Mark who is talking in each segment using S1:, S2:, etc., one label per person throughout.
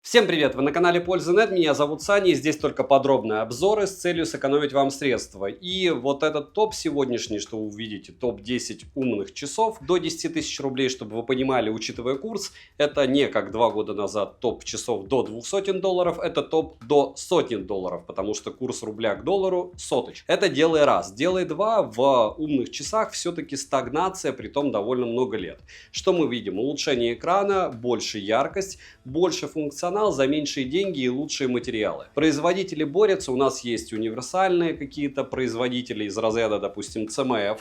S1: Всем привет! Вы на канале Польза.нет, меня зовут Саня, и здесь только подробные обзоры с целью сэкономить вам средства. И вот этот топ сегодняшний, что вы увидите, топ-10 умных часов до 10 тысяч рублей, чтобы вы понимали, учитывая курс, это не как 2 года назад топ часов до $200, это топ до $100, потому что курс рубля к доллару соточка. Это делай раз. Делай два, в умных часах все-таки стагнация, притом довольно много лет. Что мы видим? Улучшение экрана, больше яркость, больше функционал, за меньшие деньги и лучшие материалы. Производители борются, у нас есть универсальные какие-то производители из разряда, допустим, CMF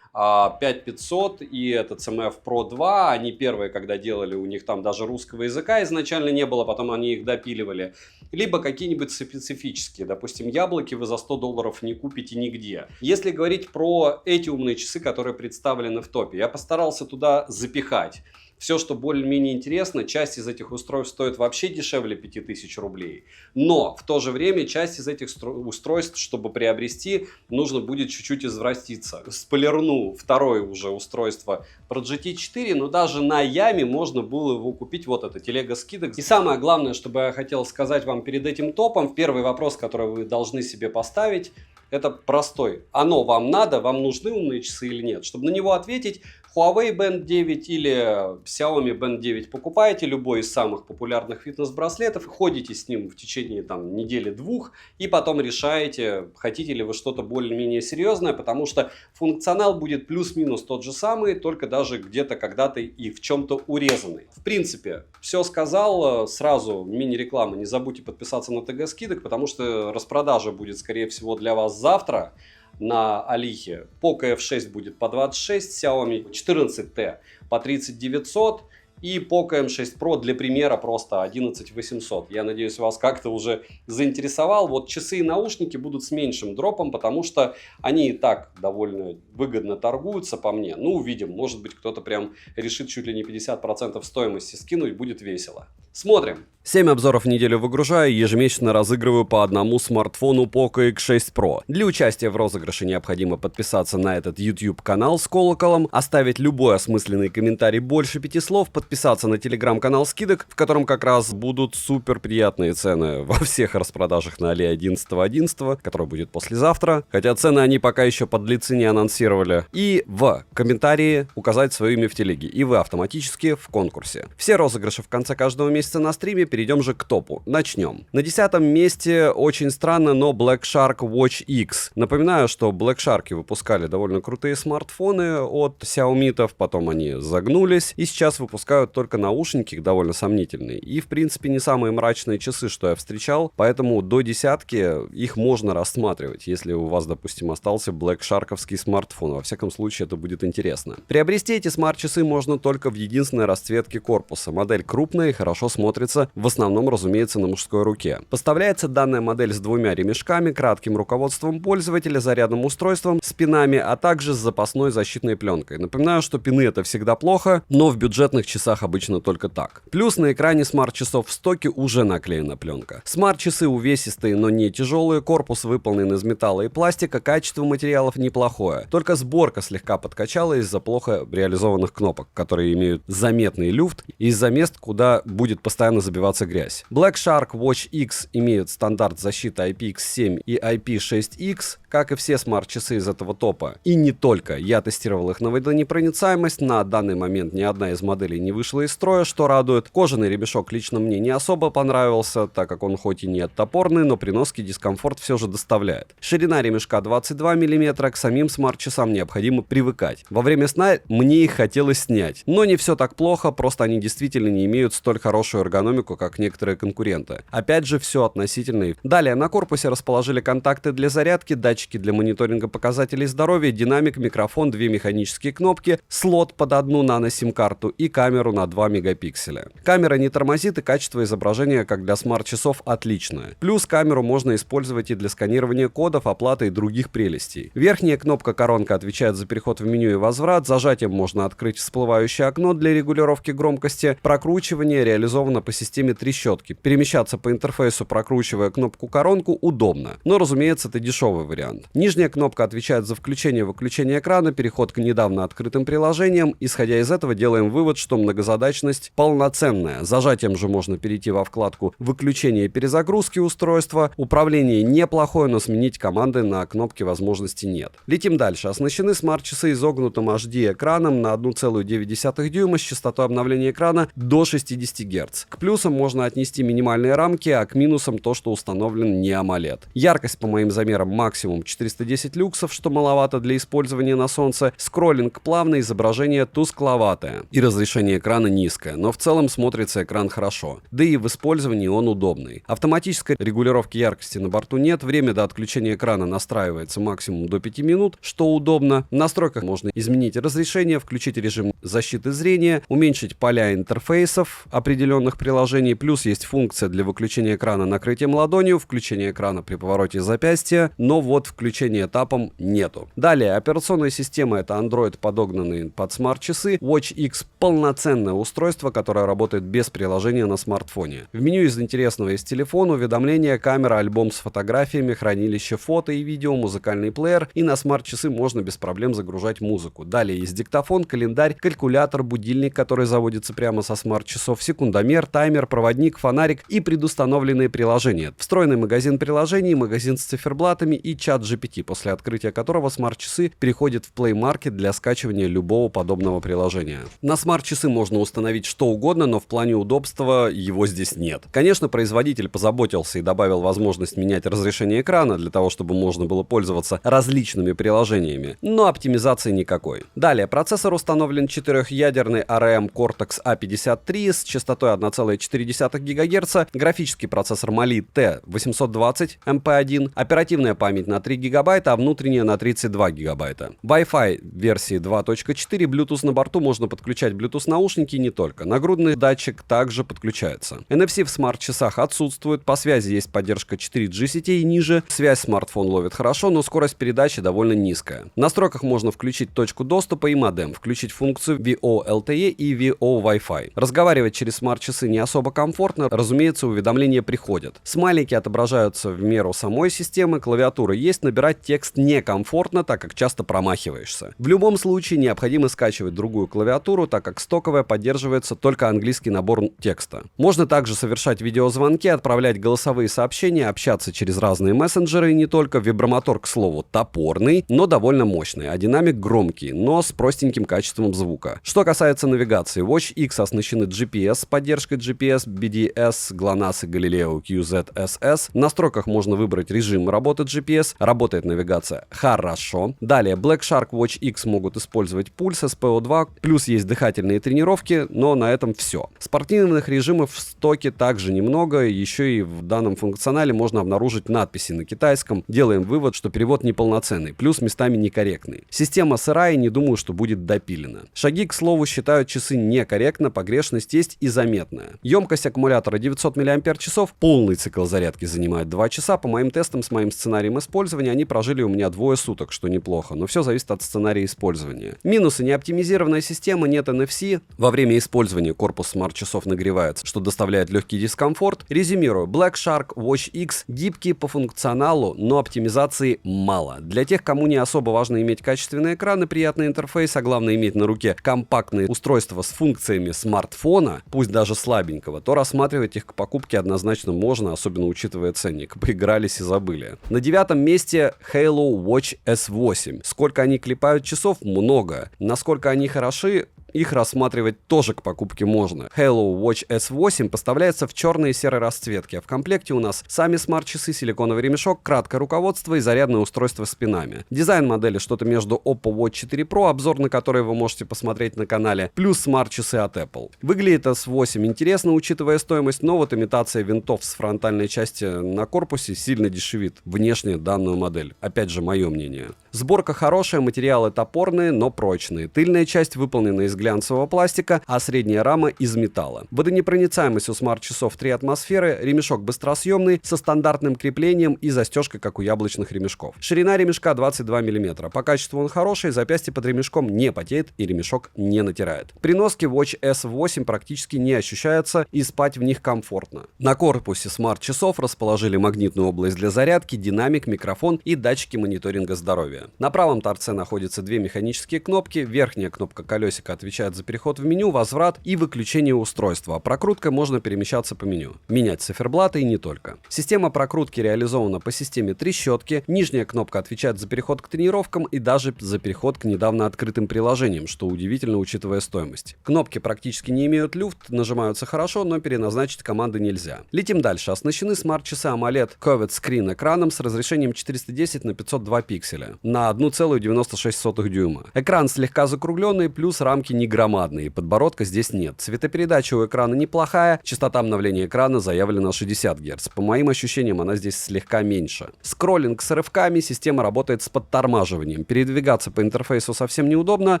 S1: 5500 и это CMF Pro 2, они первые, когда делали, у них там даже русского языка изначально не было, потом они их допиливали. Либо какие-нибудь специфические, допустим, яблоки вы за $100 не купите нигде. Если говорить про эти умные часы, которые представлены в топе, я постарался туда запихать все, что более-менее интересно. Часть из этих устройств стоит вообще дешевле 5000 рублей. Но в то же время часть из этих устройств, чтобы приобрести, нужно будет чуть-чуть извратиться. Спойлерну второе уже устройство про GT4, но даже на Яме можно было его купить. Вот это телега скидок. И самое главное, что бы я хотел сказать вам перед этим топом, первый вопрос, который вы должны себе поставить, это простой. Оно вам надо, вам нужны умные часы или нет? Чтобы на него ответить, Huawei Band 9 или Xiaomi Band 9 покупаете, любой из самых популярных фитнес-браслетов, ходите с ним в течение недели-двух и потом решаете, хотите ли вы что-то более-менее серьезное, потому что функционал будет плюс-минус тот же самый, только даже где-то когда-то и в чем-то урезанный. В принципе, все сказал. Сразу мини-реклама. Не забудьте подписаться на ТГ скидок, потому что распродажа будет, скорее всего, для вас завтра. На Алихе Poco F6 будет по 26, Xiaomi 14T по 30900 и Poco M6 Pro для примера просто 11800. Я надеюсь, вас как-то уже заинтересовал. Вот часы и наушники будут с меньшим дропом, потому что они и так довольно выгодно торгуются по мне. Ну, увидим, может быть, кто-то прям решит чуть ли не 50% стоимости скинуть, будет весело. Смотрим. 7 обзоров в неделю выгружаю, ежемесячно разыгрываю по одному смартфону Poco X6 Pro. Для участия в розыгрыше необходимо подписаться на этот YouTube канал с колоколом, оставить любой осмысленный комментарий больше 5 слов, подписаться на телеграм-канал скидок, в котором как раз будут супер приятные цены во всех распродажах на Али 11.11, который будет послезавтра, хотя цены они пока еще подлецы не анонсировали. И в комментарии указать свое имя в телеге, и вы автоматически в конкурсе. Все розыгрыши в конце каждого месяца на стриме. Перейдем же к топу. Начнем. На 10-м месте, очень странно, но Black Shark Watch X. Напоминаю, что Black Shark выпускали довольно крутые смартфоны от Xiaomi, потом они загнулись, и сейчас выпускают только наушники, довольно сомнительные. И, в принципе, не самые мрачные часы, что я встречал, поэтому до десятки их можно рассматривать, если у вас, допустим, остался Black Shark'овский смартфон. Во всяком случае, это будет интересно. Приобрести эти смарт-часы можно только в единственной расцветке корпуса. Модель крупная и хорошо смотрится, в основном, разумеется, на мужской руке. Поставляется данная модель с двумя ремешками, кратким руководством пользователя, зарядным устройством, с пинами, а также с запасной защитной пленкой. Напоминаю, что пины это всегда плохо, но в бюджетных часах обычно только так. Плюс на экране смарт-часов в стоке уже наклеена пленка. Смарт-часы увесистые, но не тяжелые, корпус выполнен из металла и пластика, качество материалов неплохое. Только сборка слегка подкачала из-за плохо реализованных кнопок, которые имеют заметный люфт из-за мест, куда будет постоянно забиваться грязь. Black Shark Watch X имеют стандарт защиты IPX7 и IP6X, как и все смарт-часы из этого топа. И не только. Я тестировал их на водонепроницаемость, на данный момент ни одна из моделей не вышла из строя, что радует. Кожаный ремешок лично мне не особо понравился, так как он хоть и не топорный, но при носке дискомфорт все же доставляет. Ширина ремешка 22 мм, к самим смарт-часам необходимо привыкать. Во время сна мне их хотелось снять. Но не все так плохо, просто они действительно не имеют столь хорошую эргономику, как некоторые конкуренты. Опять же, все относительно. Далее на корпусе расположили контакты для зарядки, датчики для мониторинга показателей здоровья, динамик, микрофон, 2 механические кнопки, слот под одну нано-сим-карту и камеру на 2 мегапикселя. Камера не тормозит, и качество изображения, как для смарт-часов, отличное. Плюс камеру можно использовать и для сканирования кодов, оплаты и других прелестей. Верхняя кнопка коронка отвечает за переход в меню и возврат, зажатием можно открыть всплывающее окно для регулировки громкости, прокручивание реализовано по системе трещотки. Перемещаться по интерфейсу, прокручивая кнопку коронку, удобно. Но, разумеется, это дешевый вариант. вариант. Нижняя кнопка отвечает за включение-выключение экрана, переход к недавно открытым приложениям. Исходя из этого, делаем вывод, что многозадачность полноценная. Зажатием же можно перейти во вкладку «Выключение и перезагрузки устройства». Управление неплохое, но сменить команды на кнопке возможности нет. Летим дальше. Оснащены смарт-часы изогнутым HD-экраном на 1,9 дюйма с частотой обновления экрана до 60 Гц. К плюсам можно отнести минимальные рамки, а к минусам то, что установлен не AMOLED. Яркость, по моим замерам, максимум 410 люксов, что маловато для использования на солнце. Скроллинг плавный, изображение тускловатое. И разрешение экрана низкое, но в целом смотрится экран хорошо. Да и в использовании он удобный. Автоматической регулировки яркости на борту нет. Время до отключения экрана настраивается максимум до 5 минут, что удобно. В настройках можно изменить разрешение, включить режим защиты зрения, уменьшить поля интерфейсов определенных приложений. Плюс есть функция для выключения экрана накрытием ладонью, включение экрана при повороте запястья, но вот включения тапом нету. Далее, операционная система — это Android, подогнанный под смарт-часы. Watch X — полноценное устройство, которое работает без приложения на смартфоне. В меню из интересного есть телефон, уведомления, камера, альбом с фотографиями, хранилище фото и видео, музыкальный плеер, и на смарт-часы можно без проблем загружать музыку. Далее есть диктофон, календарь, калькулятор, будильник, который заводится прямо со смарт-часов, секундомер, таймер, проводник, фонарик и предустановленные приложения. Встроенный магазин приложений, магазин с циферблатами и чат GPT, после открытия которого смарт-часы переходят в Play Market для скачивания любого подобного приложения. На смарт-часы можно установить что угодно, но в плане удобства его здесь нет. Конечно, производитель позаботился и добавил возможность менять разрешение экрана для того, чтобы можно было пользоваться различными приложениями, но оптимизации никакой. Далее, процессор установлен 4-ядерный ARM Cortex A53 с частотой 1,4 ГГц, графический процессор Mali T820 MP1, оперативная память на 3 ГБ, а внутренняя на 32 ГБ. Wi-Fi версии 2.4, Bluetooth на борту, можно подключать Bluetooth наушники и не только. Нагрудный датчик также подключается. NFC в смарт-часах отсутствует, по связи есть поддержка 4G сетей и ниже, связь смартфон ловит хорошо, но скорость передачи довольно низкая. В настройках можно включить точку доступа и модем, включить функцию VoLTE и VoWi-Fi. Разговаривать через смарт-часы не особо комфортно, разумеется, уведомления приходят. Смайлики отображаются в меру самой системы, клавиатура есть, набирать текст некомфортно, так как часто промахиваешься. В любом случае необходимо скачивать другую клавиатуру, так как стоковая поддерживается только английский набор текста. Можно также совершать видеозвонки, отправлять голосовые сообщения, общаться через разные мессенджеры и не только. Вибромотор, к слову, топорный, но довольно мощный, а динамик громкий, но с простеньким качеством звука. Что касается навигации, Watch X оснащены GPS с поддержкой GPS, BDS, GLONASS и Galileo QZSS. В настройках можно выбрать режим работы GPS, работает навигация хорошо. Далее, Black Shark Watch X могут использовать пульс, SPO2, плюс есть дыхательные тренировки, но на этом все. Спортивных режимов в стоке также немного, еще и в данном функционале можно обнаружить надписи на китайском. Делаем вывод, что перевод неполноценный, плюс местами некорректный. Система сырая и не думаю, что будет допилена. Шаги, к слову, считают часы некорректно, погрешность есть и заметная. Емкость аккумулятора 900 мАч, полный цикл зарядки занимает 2 часа. По моим тестам с моим сценарием использования они прожили у меня 2 суток, что неплохо, но все зависит от сценария использования. Минусы: неоптимизированная система, нет NFC. Во время использования корпус смарт-часов нагревается, что доставляет легкий дискомфорт. Резюмирую, Black Shark Watch X гибкий по функционалу, но оптимизации мало. Для тех, кому не особо важно иметь качественный экран и приятный интерфейс, а главное иметь на руке компактные устройства с функциями смартфона, пусть даже слабенького, то рассматривать их к покупке однозначно можно, особенно учитывая ценник. Поигрались и забыли. На 9-м месте Halo Watch S8. Сколько они клепают часов? Много. Насколько они хороши? Их рассматривать тоже к покупке можно. Halo Watch S8 поставляется в черной и серой расцветке, а в комплекте у нас сами смарт-часы, силиконовый ремешок, краткое руководство и зарядное устройство с пинами. Дизайн модели что-то между Oppo Watch 4 Pro, обзор на который вы можете посмотреть на канале, плюс смарт-часы от Apple. Выглядит S8 интересно, учитывая стоимость, но вот имитация винтов с фронтальной части на корпусе сильно дешевит внешне данную модель. Опять же, мое мнение. Сборка хорошая, материалы топорные, но прочные. Тыльная часть выполнена из глянцевого пластика, а средняя рама из металла. Водонепроницаемость у смарт-часов 3 атмосферы, ремешок быстросъемный со стандартным креплением и застежкой, как у яблочных ремешков. Ширина ремешка 22 мм. По качеству он хороший, запястье под ремешком не потеет и ремешок не натирает. При носке Watch S8 практически не ощущается и спать в них комфортно. На корпусе смарт-часов расположили магнитную область для зарядки, динамик, микрофон и датчики мониторинга здоровья. На правом торце находятся две механические кнопки. Верхняя кнопка колесика отвечает за переход в меню, возврат и выключение устройства. А прокруткой можно перемещаться по меню. Менять циферблаты и не только. Система прокрутки реализована по системе трещотки. Нижняя кнопка отвечает за переход к тренировкам и даже за переход к недавно открытым приложениям, что удивительно, учитывая стоимость. Кнопки практически не имеют люфт, нажимаются хорошо, но переназначить команды нельзя. Летим дальше. Оснащены смарт-часы AMOLED Curved Screen экраном с разрешением 410 на 502 пикселя на 1,96 дюйма. Экран слегка закругленный, плюс рамки не громадные, подбородка здесь нет. Цветопередача у экрана неплохая, частота обновления экрана заявлена 60 Гц. По моим ощущениям, она здесь слегка меньше. Скроллинг с рывками, система работает с подтормаживанием. Передвигаться по интерфейсу совсем неудобно,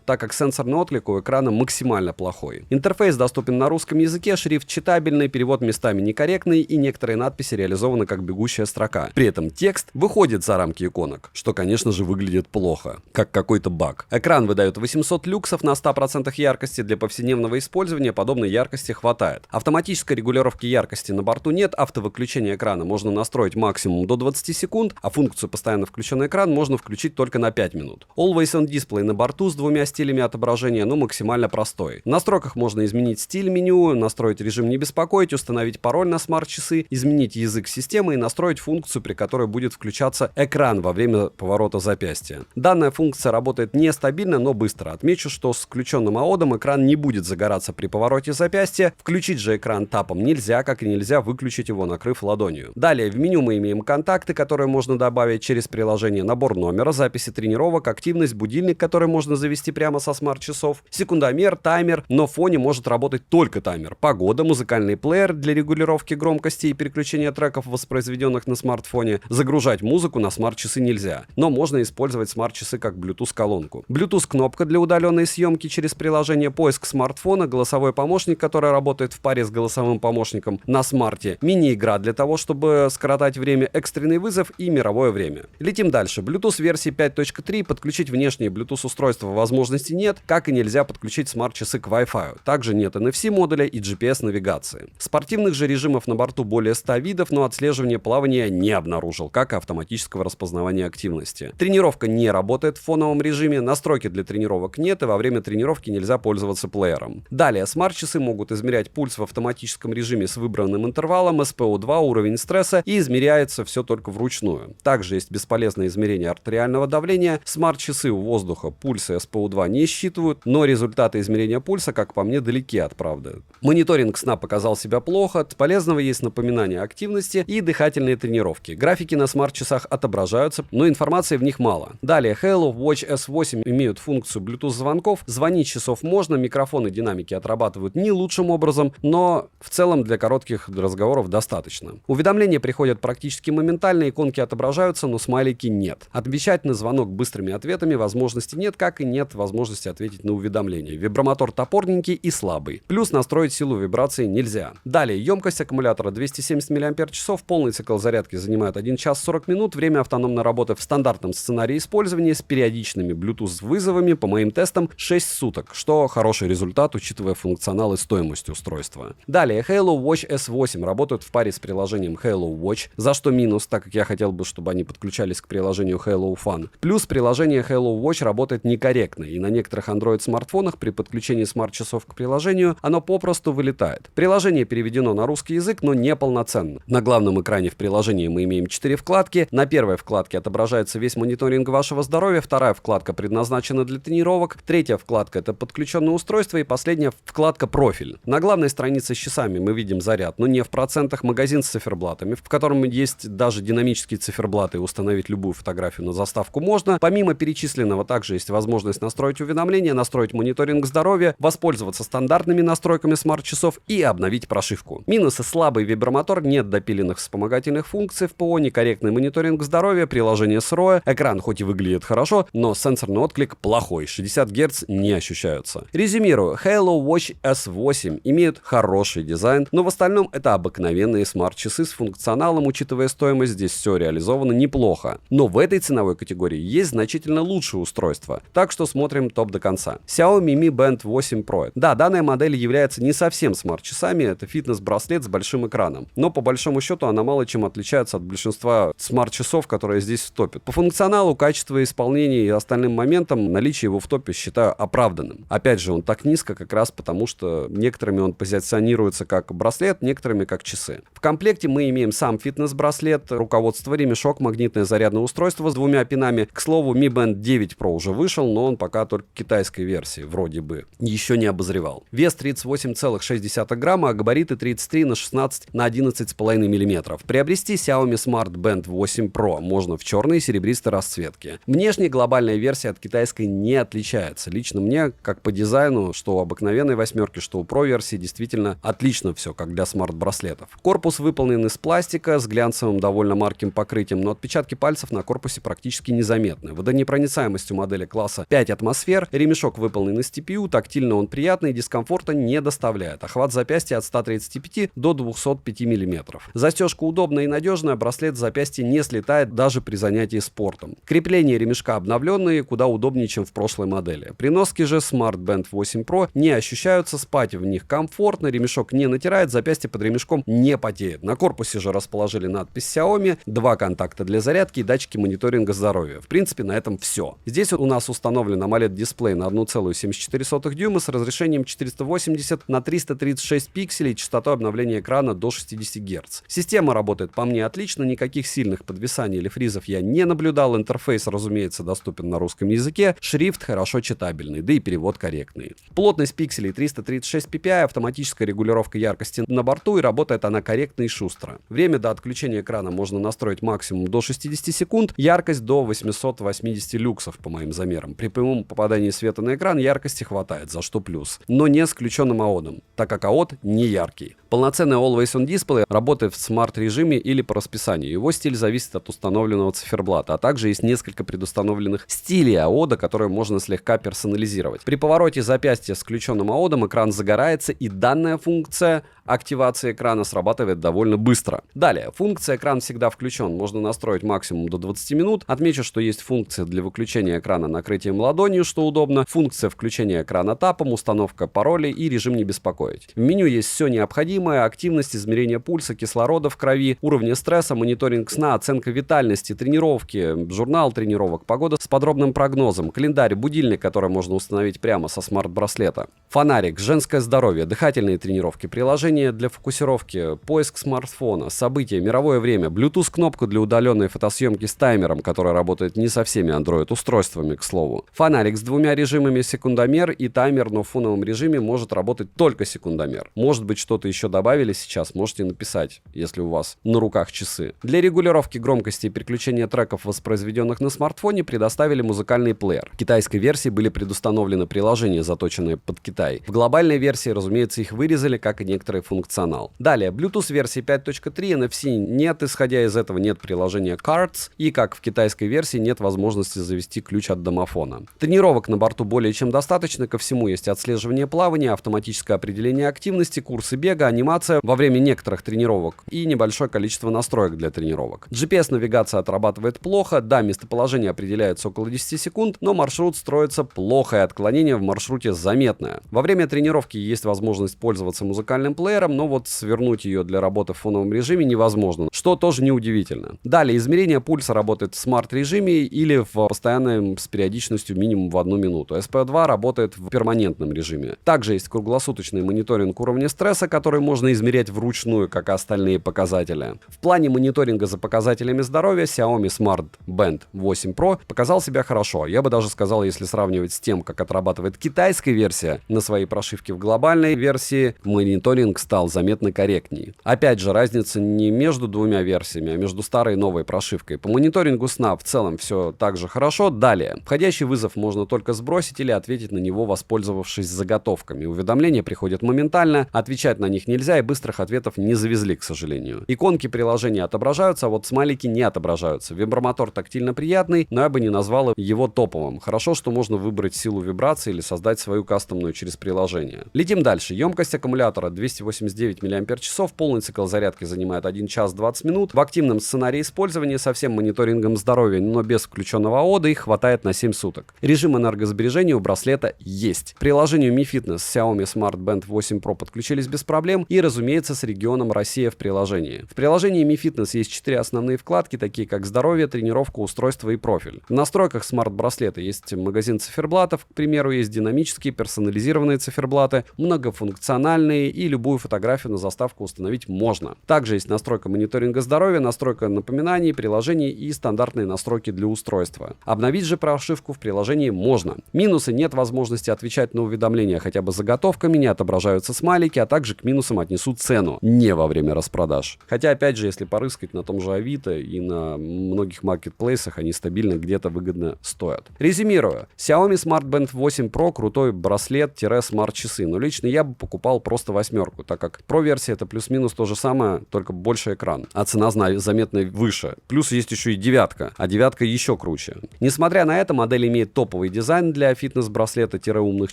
S1: так как сенсорный отклик у экрана максимально плохой. Интерфейс доступен на русском языке, шрифт читабельный, перевод местами некорректный и некоторые надписи реализованы как бегущая строка. При этом текст выходит за рамки иконок, что, конечно же, выглядит плохо, как какой-то баг. Экран выдает 800 люксов на 100% яркости. Для повседневного использования подобной яркости хватает. Автоматической регулировки яркости на борту нет, автовыключение экрана можно настроить максимум до 20 секунд, а функцию постоянно включенный экран можно включить только на 5 минут. Always on Display на борту с двумя стилями отображения, но максимально простой. В настройках можно изменить стиль меню, настроить режим не беспокоить, установить пароль на смарт-часы, изменить язык системы и настроить функцию, при которой будет включаться экран во время поворота запястья. Данная функция работает нестабильно, но быстро. Отмечу, что с включенным AOD экран не будет загораться при повороте запястья. Включить же экран тапом нельзя, как и нельзя выключить его, накрыв ладонью. Далее в меню мы имеем контакты, которые можно добавить через приложение, набор номера, записи тренировок, активность, будильник, который можно завести прямо со смарт-часов, секундомер, таймер, но в фоне может работать только таймер, погода, музыкальный плеер для регулировки громкости и переключения треков, воспроизведенных на смартфоне. Загружать музыку на смарт-часы нельзя, но можно использовать смарт-часы как Bluetooth-колонку. Bluetooth-кнопка для удаленной съемки через приложение, поиск смартфона, голосовой помощник, который работает в паре с голосовым помощником на смарте, мини-игра для того, чтобы скоротать время, экстренный вызов и мировое время. Летим дальше. Bluetooth версии 5.3, подключить внешние Bluetooth устройства возможности нет, как и нельзя подключить смарт-часы к Wi-Fi. Также нет NFC модуля и GPS-навигации. Спортивных же режимов на борту более 100 видов, но отслеживание плавания не обнаружил, как и автоматического распознавания активности. Тренировка не работает в фоновом режиме, настройки для тренировок нет, и во время тренировки нельзя пользоваться плеером. Далее, смарт-часы могут измерять пульс в автоматическом режиме с выбранным интервалом, SpO2, уровень стресса, и измеряется все только вручную. Также есть бесполезное измерение артериального давления. Смарт-часы у воздуха пульс и SpO2 не считывают, но результаты измерения пульса, как по мне, далеки от правды. Мониторинг сна показал себя плохо, от полезного есть напоминание о активности и дыхательные тренировки. Графики на смарт-часах отображаются, но информации в них мало. Далее, Halo Watch S8 имеют функцию Bluetooth-звонков, звонить часов можно, микрофоны и динамики отрабатывают не лучшим образом, но в целом для коротких разговоров достаточно. Уведомления приходят практически моментально, иконки отображаются, но смайлики нет. Отвечать на звонок быстрыми ответами возможности нет, как и нет возможности ответить на уведомления. Вибромотор топорненький и слабый. Плюс настроить силу вибрации нельзя. Далее, емкость аккумулятора 270 мАч, полный цикл зарядки занимает 1 час 40 минут, время автономной работы в стандартном сценарии использования с периодичными Bluetooth-вызовами, по моим тестам, 6 суток, что хороший результат, учитывая функционал и стоимость устройства. Далее, Halo Watch S8 работают в паре с приложением Halo Watch, за что минус, так как я хотел бы, чтобы они подключались к приложению Halo Fun. Плюс приложение Halo Watch работает некорректно, и на некоторых Android-смартфонах при подключении смарт-часов к приложению оно попросту вылетает. Приложение переведено на русский язык, но не полноценно. На главном экране в приложении мы имеем 4 вкладки. На первой вкладке отображается весь мониторинг вашего здоровья, вторая вкладка предназначена для тренировок, третья вкладка — это подключенное устройство, и последняя вкладка — профиль. На главной странице с часами мы видим заряд, но не в процентах, магазин с циферблатами, в котором есть даже динамические циферблаты, и установить любую фотографию на заставку можно. Помимо перечисленного также есть возможность настроить уведомления, настроить мониторинг здоровья, воспользоваться стандартными настройками смарт-часов и обновить прошивку. Минусы: слабый вибромотор, нет допиленных вспомогательных функций в ПО, некорректный мониторинг здоровья, приложение сырое, экран хоть и выглядит хорошо, но сенсорный отклик плохой, 60 Гц не ощущается. ощущаются. Резюмирую, Halo Watch S8 имеют хороший дизайн, но в остальном это обыкновенные смарт-часы с функционалом, учитывая стоимость, здесь все реализовано неплохо. Но в этой ценовой категории есть значительно лучшие устройства, так что смотрим топ до конца. Xiaomi Mi Band 8 Pro. Да, данная модель является не совсем смарт-часами, это фитнес-браслет с большим экраном, но по большому счету она мало чем отличается от большинства смарт-часов, которые здесь в топе. По функционалу, качеству исполнения и остальным моментам наличие его в топе считаю оправданным. Опять же, он так низко как раз потому, что некоторыми он позиционируется как браслет, некоторыми как часы. В комплекте мы имеем сам фитнес-браслет, руководство, ремешок, магнитное зарядное устройство с двумя пинами. К слову, Mi Band 9 Pro уже вышел, но он пока только китайской версии, вроде бы. Еще не обозревал. Вес 38,6 грамма, а габариты 33 на 16 на 11,5 мм. Приобрести Xiaomi Smart Band 8 Pro можно в черной и серебристой расцветке. Внешне глобальная версия от китайской не отличается. Лично мне, как по дизайну, что у обыкновенной восьмерки, что у Pro версии, действительно отлично все, как для смарт-браслетов. Корпус выполнен из пластика с глянцевым довольно марким покрытием, но отпечатки пальцев на корпусе практически незаметны. Водонепроницаемость у модели класса 5 атмосфер, ремешок выполнен из TPU, тактильно он приятный, дискомфорта не доставляет. Охват запястья от 135 до 205 мм. Застежка удобная и надежная, браслет с запястья не слетает даже при занятии спортом. Крепление ремешка обновленные, куда удобнее, чем в прошлой модели. При носке же Smart Band 8 Pro не ощущаются, спать в них комфортно, ремешок не натирает, запястье под ремешком не потеет. На корпусе же расположили надпись Xiaomi, 2 контакта для зарядки и датчики мониторинга здоровья. В принципе, на этом все. Здесь у нас установлен AMOLED-дисплей на 1,74 дюйма с разрешением 480 на 336 пикселей, частотой обновления экрана до 60 Гц. Система работает по мне отлично, никаких сильных подвисаний или фризов я не наблюдал, интерфейс, разумеется, доступен на русском языке, шрифт хорошо читабельный, да и перевод корректный. Плотность пикселей 336 ppi, автоматическая регулировка яркости на борту, и работает она корректно и шустро. Время до отключения экрана можно настроить максимум до 60 секунд, яркость до 880 люксов по моим замерам. При прямом попадании света на экран яркости хватает, за что плюс. Но не с включенным AOD, так как AOD не яркий. Полноценный Always On Display работает в смарт-режиме или по расписанию. Его стиль зависит от установленного циферблата, а также есть несколько предустановленных стилей AOD, которые можно слегка персонализировать. При повороте запястья с включенным AOD экран загорается, и данная функция активации экрана срабатывает довольно быстро. Далее, функция «Экран всегда включен» можно настроить максимум до 20 минут. Отмечу, что есть функция для выключения экрана накрытием ладонью, что удобно, функция включения экрана тапом, установка паролей и режим «Не беспокоить». В меню есть все необходимое: активность, измерение пульса, кислорода в крови, уровня стресса, мониторинг сна, оценка витальности, тренировки, журнал тренировок, погода с подробным прогнозом, календарь, будильник, который можно установить прямо со смарт-браслета, фонарик, женское здоровье, дыхательные тренировки, приложение для фокусировки, поиск смартфона, события, мировое время, Bluetooth-кнопку для удаленной фотосъемки с таймером, которая работает не со всеми Android-устройствами, к слову. Фонарик с 2 режимами, секундомер и таймер, но в фоновом режиме может работать только секундомер. Может быть, что-то еще добавили сейчас, можете написать, если у вас на руках часы. Для регулировки громкости и переключения треков, воспроизведенных на смартфоне, предоставили музыкальный плеер. В китайской версии были предустановлены приложения, заточенные под Китай. В глобальной версии, разумеется, их вырезали, как и некоторые функционал. Далее, Bluetooth версии 5.3, NFC нет, исходя из этого нет приложения Cards, и как в китайской версии нет возможности завести ключ от домофона. Тренировок на борту более чем достаточно, ко всему есть отслеживание плавания, автоматическое определение активности, курсы бега, анимация во время некоторых тренировок и небольшое количество настроек для тренировок. GPS-навигация отрабатывает плохо, да, местоположение определяется около 10 секунд, но маршрут строится плохо, и отклонение в маршруте заметное. Во время тренировки есть возможность пользоваться музыкальным плеером, но вот свернуть ее для работы в фоновом режиме невозможно, что тоже неудивительно. Далее, измерение пульса работает в смарт-режиме или в постоянном с периодичностью минимум в 1 минуту. SPO2 работает в перманентном режиме. Также есть круглосуточный мониторинг уровня стресса, который можно измерять вручную, как и остальные показатели. В плане мониторинга за показателями здоровья Xiaomi Smart Band 8 Pro показал себя хорошо. Я бы даже сказал, если сравнивать с тем, как отрабатывает китайская версия на своей прошивке в глобальной версии, мониторинг стал заметно корректнее. Опять же, разница не между двумя версиями, а между старой и новой прошивкой. По мониторингу сна в целом все так же хорошо. Далее, входящий вызов можно только сбросить или ответить на него, воспользовавшись заготовками. Уведомления приходят моментально, отвечать на них нельзя, и быстрых ответов не завезли, к сожалению. Иконки приложения отображаются, а вот смайлики не отображаются. Вибромотор тактильно приятный, но я бы не назвал его топовым. Хорошо, что можно выбрать силу вибрации конфигурации или создать свою кастомную через приложение. Летим дальше. Емкость аккумулятора 289 мАч, полный цикл зарядки занимает 1 час 20 минут. В активном сценарии использования со всем мониторингом здоровья, но без включенного АОДа, их хватает на 7 суток. Режим энергосбережения у браслета есть. К приложению Mi Fitness Xiaomi Smart Band 8 Pro подключились без проблем и, разумеется, с регионом Россия в приложении. В приложении Mi Fitness есть 4 основные вкладки, такие как здоровье, тренировка, устройство и профиль. В настройках смарт-браслета есть магазин циферблатов, к примеру, есть динамические персонализированные циферблаты, многофункциональные, и любую фотографию на заставку установить можно. Также есть настройка мониторинга здоровья, настройка напоминаний, приложений и стандартные настройки для устройства. Обновить же прошивку в приложении можно. Минусы: нет возможности отвечать на уведомления хотя бы заготовками, не отображаются смайлики, а также к минусам отнесут цену не во время распродаж. Хотя, опять же, если порыскать на том же Авито и на многих маркетплейсах, они стабильно где-то выгодно стоят. Резюмирую. Xiaomi Smart Band 8 Pro крутой браслет-смарт-часы, но лично я бы покупал просто 8, так как Pro-версия это плюс-минус то же самое, только больше экран, а цена заметно выше. Плюс есть еще и 9, а 9 еще круче. Несмотря на это, модель имеет топовый дизайн для фитнес-браслета-умных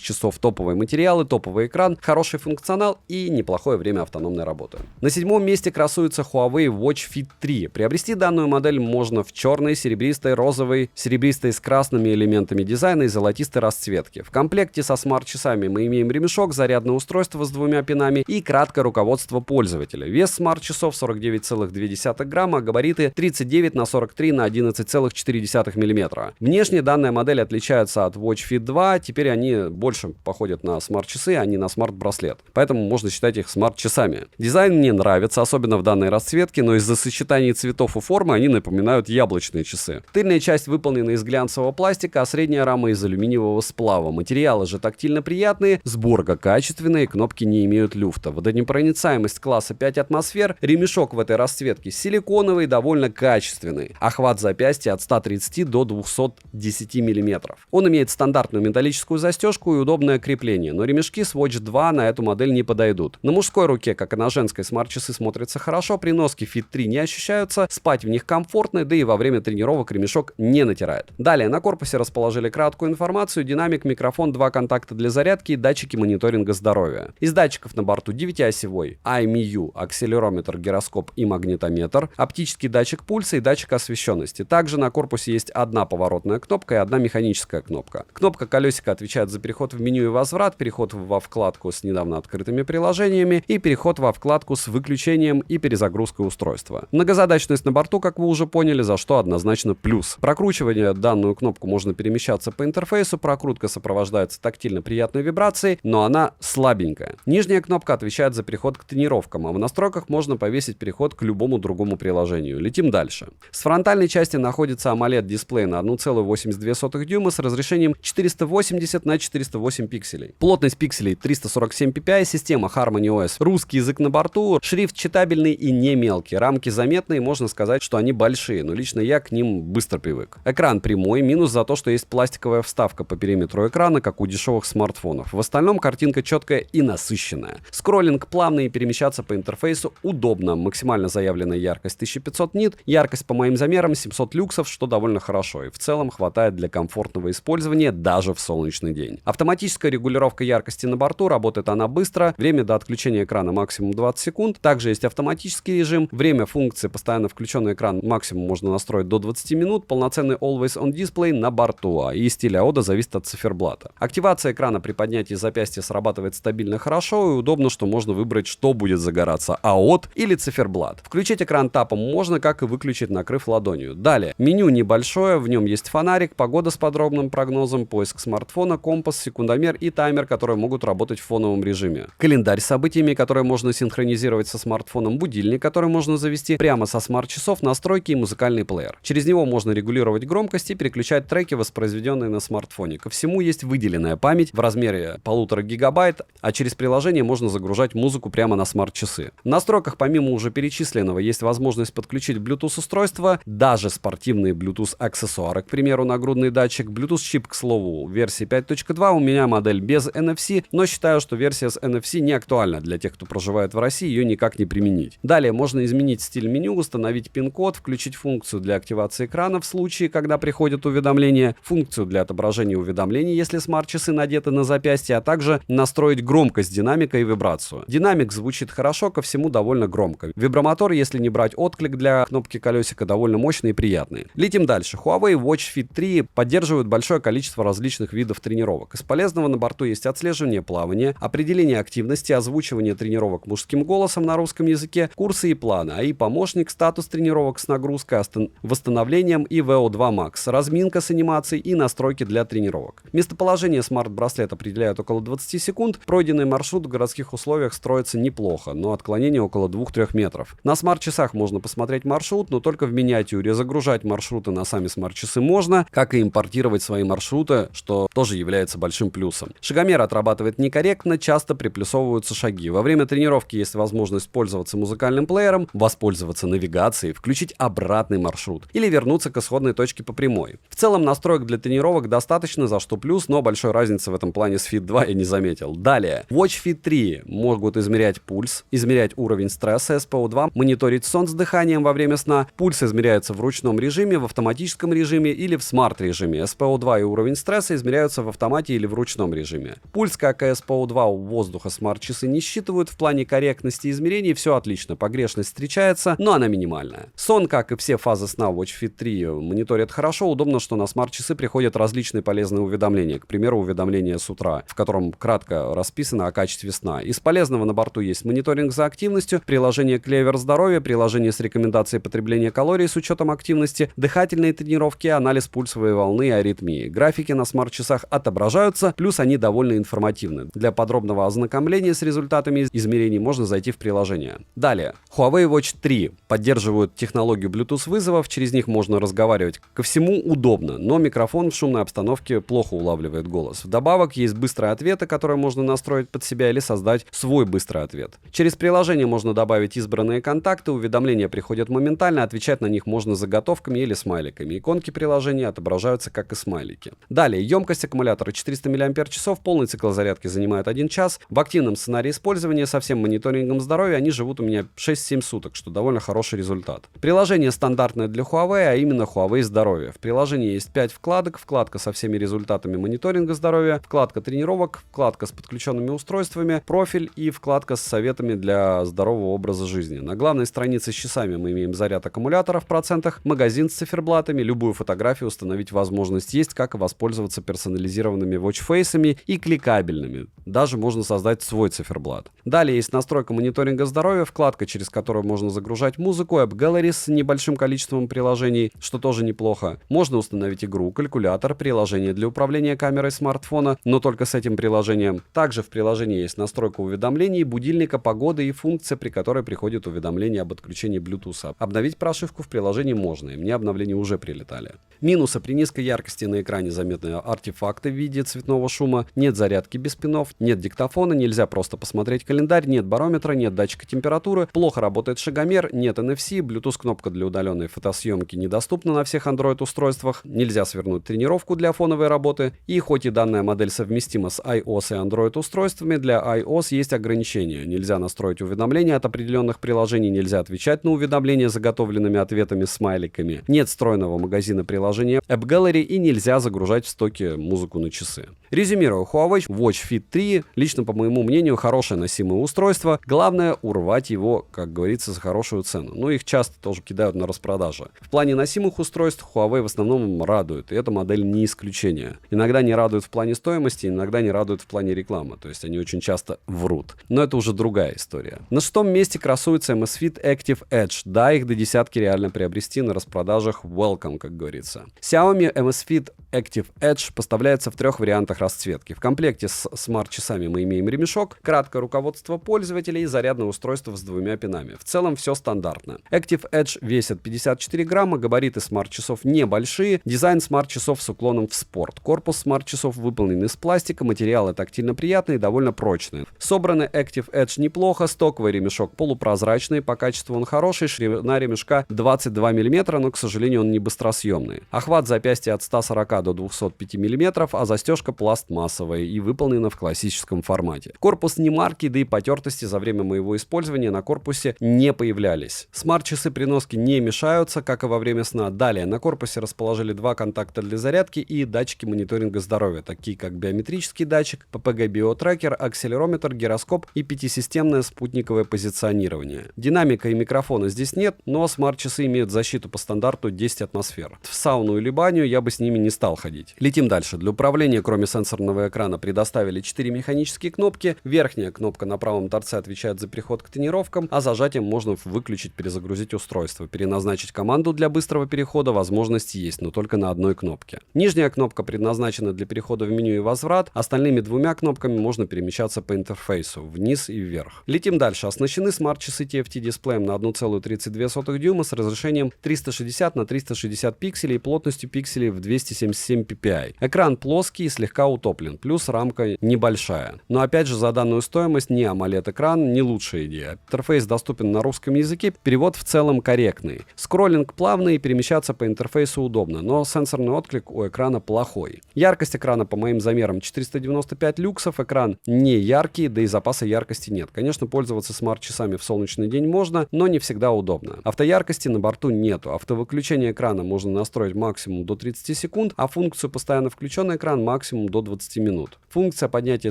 S1: часов, топовые материалы, топовый экран, хороший функционал и неплохое время автономной работы. На 7-м месте красуется Huawei Watch Fit 3. Приобрести данную модель можно в черной, серебристой, розовой, серебристой с красными элементами дизайна и золотистой расцветки. В комплекте со смарт-часами мы имеем ремешок, зарядное устройство с 2 пинами и краткое руководство пользователя. Вес смарт-часов 49,2 грамма, габариты 39 на 43 на 11,4 мм. Внешне данная модель отличается от Watch Fit 2, теперь они больше походят на смарт-часы, а не на смарт-браслет. Поэтому можно считать их смарт-часами. Дизайн мне нравится, особенно в данной расцветке, но из-за сочетания цветов и формы они напоминают яблочные часы. Тыльная часть выполнена из глянцевого пластика, а средняя рама из алюминиевого сплава. Материалы же тактильно приятные, сборка качественная, кнопки не имеют люфта. Водонепроницаемость класса 5 атмосфер, ремешок в этой расцветке силиконовый, довольно качественный. Охват запястья от 130 до 210 мм. Он имеет стандартную металлическую застежку и удобное крепление, но ремешки с Watch 2 на эту модель не подойдут. На мужской руке, как и на женской, смарт-часы смотрятся хорошо, при носке Fit 3 не ощущаются, спать в них комфортно, да и во время тренировок ремешок не натирает. Далее на корпусе расположили краткую информацию: динамик, микрофон, 2 контакта для зарядки и датчики мониторинга здоровья. Из датчиков на борту 9-осевой IMU, акселерометр, гироскоп и магнитометр, оптический датчик пульса и датчик освещенности. Также на корпусе есть 1 поворотная кнопка и 1 механическая кнопка. Кнопка колесика отвечает за переход в меню и возврат, переход во вкладку с недавно открытыми приложениями и переход во вкладку с выключением и перезагрузкой устройства. Многозадачность на борту, как вы уже поняли, за что однозначно плюс. Прокручивание данную кнопку можно перемещаться по интерфейсу, прокрутка сопровождается тактильно приятной вибрацией, но она слабенькая. Нижняя кнопка отвечает за переход к тренировкам, а в настройках можно повесить переход к любому другому приложению. Летим дальше. С фронтальной части находится AMOLED-дисплей на 1,82 дюйма с разрешением 480 на 408 пикселей. Плотность пикселей 347 ppi, система HarmonyOS, русский язык на борту, шрифт читабельный и не мелкий, рамки заметные, можно сказать, что они большие, но лично я к ним быстро привык. Экран прямой, минус за то, что есть пластиковая вставка по периметру экрана, как у дешевых смартфонов. В остальном картинка четкая и насыщенная. Скроллинг плавный, и перемещаться по интерфейсу удобно. Максимально заявленная яркость 1500 нит, яркость по моим замерам 700 люксов, что довольно хорошо, и в целом хватает для комфортного использования даже в солнечный день. Автоматическая регулировка яркости на борту, работает она быстро, время до отключения экрана максимум 20 секунд, также есть автоматический режим, время функции постоянно включенный экран максимум можно настроить до 20 минут, полноценный Always On Display на борту, и стиль AODA зависит от циферблата. Активация экрана при поднятии запястья срабатывает стабильно хорошо и удобно, что можно выбрать, что будет загораться, AOD или циферблат. Включить экран тапом можно, как и выключить, накрыв ладонью. Далее, меню небольшое, в нем есть фонарик, погода с подробным прогнозом, поиск смартфона, компас, секундомер и таймер, которые могут работать в фоновом режиме. Календарь с событиями, которые можно синхронизировать со смартфоном, будильник, который можно завести прямо со смарт-часов, настройки и музыкальный плеер. Через него можно регулировать громкость и переключать треки, воспроизведенные на смартфоне. Ко всему есть выделенная память в размере 1,5 гигабайт, а через приложение можно загружать музыку прямо на смарт-часы. В настройках помимо уже перечисленного есть возможность подключить Bluetooth устройства, даже спортивные Bluetooth аксессуары, к примеру, нагрудный датчик, Bluetooth чип, к слову, версии 5.2, у меня модель без NFC, но считаю, что версия с NFC не актуальна для тех, кто проживает в России, ее никак не применить. Далее можно изменить стиль меню, установить пин-код, включить функцию для активации экрана в случае, когда приходят уведомления, функцию для отображения уведомлений положении, если смарт-часы надеты на запястье, а также настроить громкость динамика и вибрацию. Динамик звучит хорошо, ко всему довольно громко. Вибромотор, если не брать отклик для кнопки колесика, довольно мощный и приятный. Летим дальше. Huawei Watch Fit 3 поддерживает большое количество различных видов тренировок. Из полезного на борту есть отслеживание плавания, определение активности, озвучивание тренировок мужским голосом на русском языке, курсы и планы, АИ помощник, статус тренировок с нагрузкой, восстановлением и VO2 Max, разминка с анимацией и настройки для тренировок. Местоположение смарт-браслет определяет около 20 секунд. Пройденный маршрут в городских условиях строится неплохо, но отклонение около 2-3 метров. На смарт-часах можно посмотреть маршрут, но только в миниатюре. Загружать маршруты на сами смарт-часы можно, как и импортировать свои маршруты, что тоже является большим плюсом. Шагомер отрабатывает некорректно, часто приплюсовываются шаги. Во время тренировки есть возможность пользоваться музыкальным плеером, воспользоваться навигацией, включить обратный маршрут или вернуться к исходной точке по прямой. В целом настроек для тренировок достаточно, за что плюс, но большой разницы в этом плане с Fit 2 я не заметил. Далее. Watch Fit 3 могут измерять пульс, измерять уровень стресса SPO2, мониторить сон с дыханием во время сна. Пульс измеряется в ручном режиме, в автоматическом режиме или в смарт-режиме. SPO2 и уровень стресса измеряются в автомате или в ручном режиме. Пульс, как и SPO2 у воздуха, смарт-часы не считывают. В плане корректности измерений все отлично. Погрешность встречается, но она минимальная. Сон, как и все фазы сна Watch Fit 3, мониторят хорошо. Удобно, что на смарт-часы приходят различные полезные уведомления. К примеру, уведомление с утра, в котором кратко расписано о качестве сна. Из полезного на борту есть мониторинг за активностью, приложение Клевер Здоровье, приложение с рекомендацией потребления калорий с учетом активности, дыхательные тренировки, анализ пульсовой волны и аритмии. Графики на смарт-часах отображаются, плюс они довольно информативны. Для подробного ознакомления с результатами измерений можно зайти в приложение. Далее. Huawei Watch 3 поддерживают технологию Bluetooth вызовов, через них можно разговаривать. Ко всему удобно, но микрофон в шумной обстановке плохо улавливает голос. Вдобавок есть быстрые ответы, которые можно настроить под себя или создать свой быстрый ответ. Через приложение можно добавить избранные контакты, уведомления приходят моментально, отвечать на них можно заготовками или смайликами. Иконки приложения отображаются как и смайлики. Далее, емкость аккумулятора 400 мАч, полный цикл зарядки занимает 1 час. В активном сценарии использования со всем мониторингом здоровья они живут у меня 6-7 суток, что довольно хороший результат. Приложение стандартное для Huawei, а именно Huawei Здоровье. В приложении есть 5 вкладок, вкладка со всеми результатами мониторинга здоровья, вкладка тренировок, вкладка с подключенными устройствами, профиль и вкладка с советами для здорового образа жизни. На главной странице с часами мы имеем заряд аккумулятора в процентах, магазин с циферблатами, любую фотографию установить возможность есть, как и воспользоваться персонализированными watchface'ами и кликабельными. Даже можно создать свой циферблат. Далее есть настройка мониторинга здоровья, вкладка, через которую можно загружать музыку, App Gallery с небольшим количеством приложений, что тоже неплохо. Можно установить игру, калькулятор, приложение для управления камерой смартфона, но только с этим приложением. Также в приложении есть настройка уведомлений, будильника, погоды и функция, при которой приходит уведомление об отключении Bluetooth. Обновить прошивку в приложении можно, и мне обновления уже прилетали. Минусы: при низкой яркости на экране заметны артефакты в виде цветного шума, нет зарядки без пинов, нет диктофона, нельзя просто посмотреть календарь, нет барометра, нет датчика температуры, плохо работает шагомер, нет NFC, Bluetooth кнопка для удаленной фотосъемки недоступна на всех Android устройствах, нельзя свернуть тренировку для фоновой работы, и хоть и данная модель совместима с iOS и Android устройствами, для iOS есть ограничения. Нельзя настроить уведомления от определенных приложений, нельзя отвечать на уведомления заготовленными ответами с смайликами, нет встроенного магазина приложения App Gallery и нельзя загружать в стоке музыку на часы. Резюмирую, Huawei Watch Fit 3 лично, по моему мнению, хорошее носимое устройство. Главное урвать его, как говорится, за хорошую цену. Но их часто тоже кидают на распродаже. В плане носимых устройств Huawei в основном радует, и эта модель не исключение. Иногда не радует в плане стоимости, иногда не радует в плане рекламы. То есть они очень часто врут. Но это уже другая история. На 6-м месте красуется Amazfit Active Edge. Да, их до десятки реально приобрести на распродажах. Welcome, как говорится. Xiaomi Amazfit Active Edge поставляется в 3 вариантах расцветки. В комплекте с смарт-часами мы имеем ремешок, краткое руководство пользователя и зарядное устройство с 2 пинами. В целом все стандартно. Active Edge весит 54 грамма, габариты смарт-часов небольшие, дизайн смарт-часов с уклоном в спорт. Корпус смарт-часов выполнен из пластика, материалы тактильно приятные и довольно прочные. Собраны Active Edge неплохо, стоковый ремешок полупрозрачный, по качеству он хороший, ширина ремешка 22 мм, но, к сожалению, он не быстросъемный. Охват запястья от 140 до 205 мм, а застежка пластмассовая и выполнена в классическом формате. Корпус не марки, да и потертости за время моего использования на корпусе не появлялись. Смарт-часы при носке не мешаются, как и во время сна. Далее на корпусе расположили 2 контакта для зарядки и датчики мониторинга мониторинга здоровья, такие как биометрический датчик, ППГ-биотрекер, акселерометр, гироскоп и 5-системное спутниковое позиционирование. Динамика и микрофона здесь нет, но смарт-часы имеют защиту по стандарту 10 атмосфер. В сауну или баню я бы с ними не стал ходить. Летим дальше. Для управления, кроме сенсорного экрана, предоставили 4 механические кнопки. Верхняя кнопка на правом торце отвечает за переход к тренировкам, а зажатием можно выключить, перезагрузить устройство. Переназначить команду для быстрого перехода возможность есть, но только на одной кнопке. Нижняя кнопка предназначена для перехода в меню и возврат. Остальными двумя кнопками можно перемещаться по интерфейсу вниз и вверх. Летим дальше. Оснащены смарт-часы TFT дисплеем на 1,32 дюйма с разрешением 360 на 360 пикселей и плотностью пикселей в 277 ppi. Экран плоский и слегка утоплен, плюс рамка небольшая. Но опять же, за данную стоимость ни AMOLED-экран, не лучшая идея. Интерфейс доступен на русском языке, перевод в целом корректный. Скроллинг плавный и перемещаться по интерфейсу удобно, но сенсорный отклик у экрана плохой. Яркость экрана по моим замерам 495 люксов, экран не яркий, да и запаса яркости нет. Конечно, пользоваться смарт-часами в солнечный день можно, но не всегда удобно. Автояркости на борту нету. Автовыключение экрана можно настроить максимум до 30 секунд, а функцию постоянно включенный экран максимум до 20 минут. Функция поднятия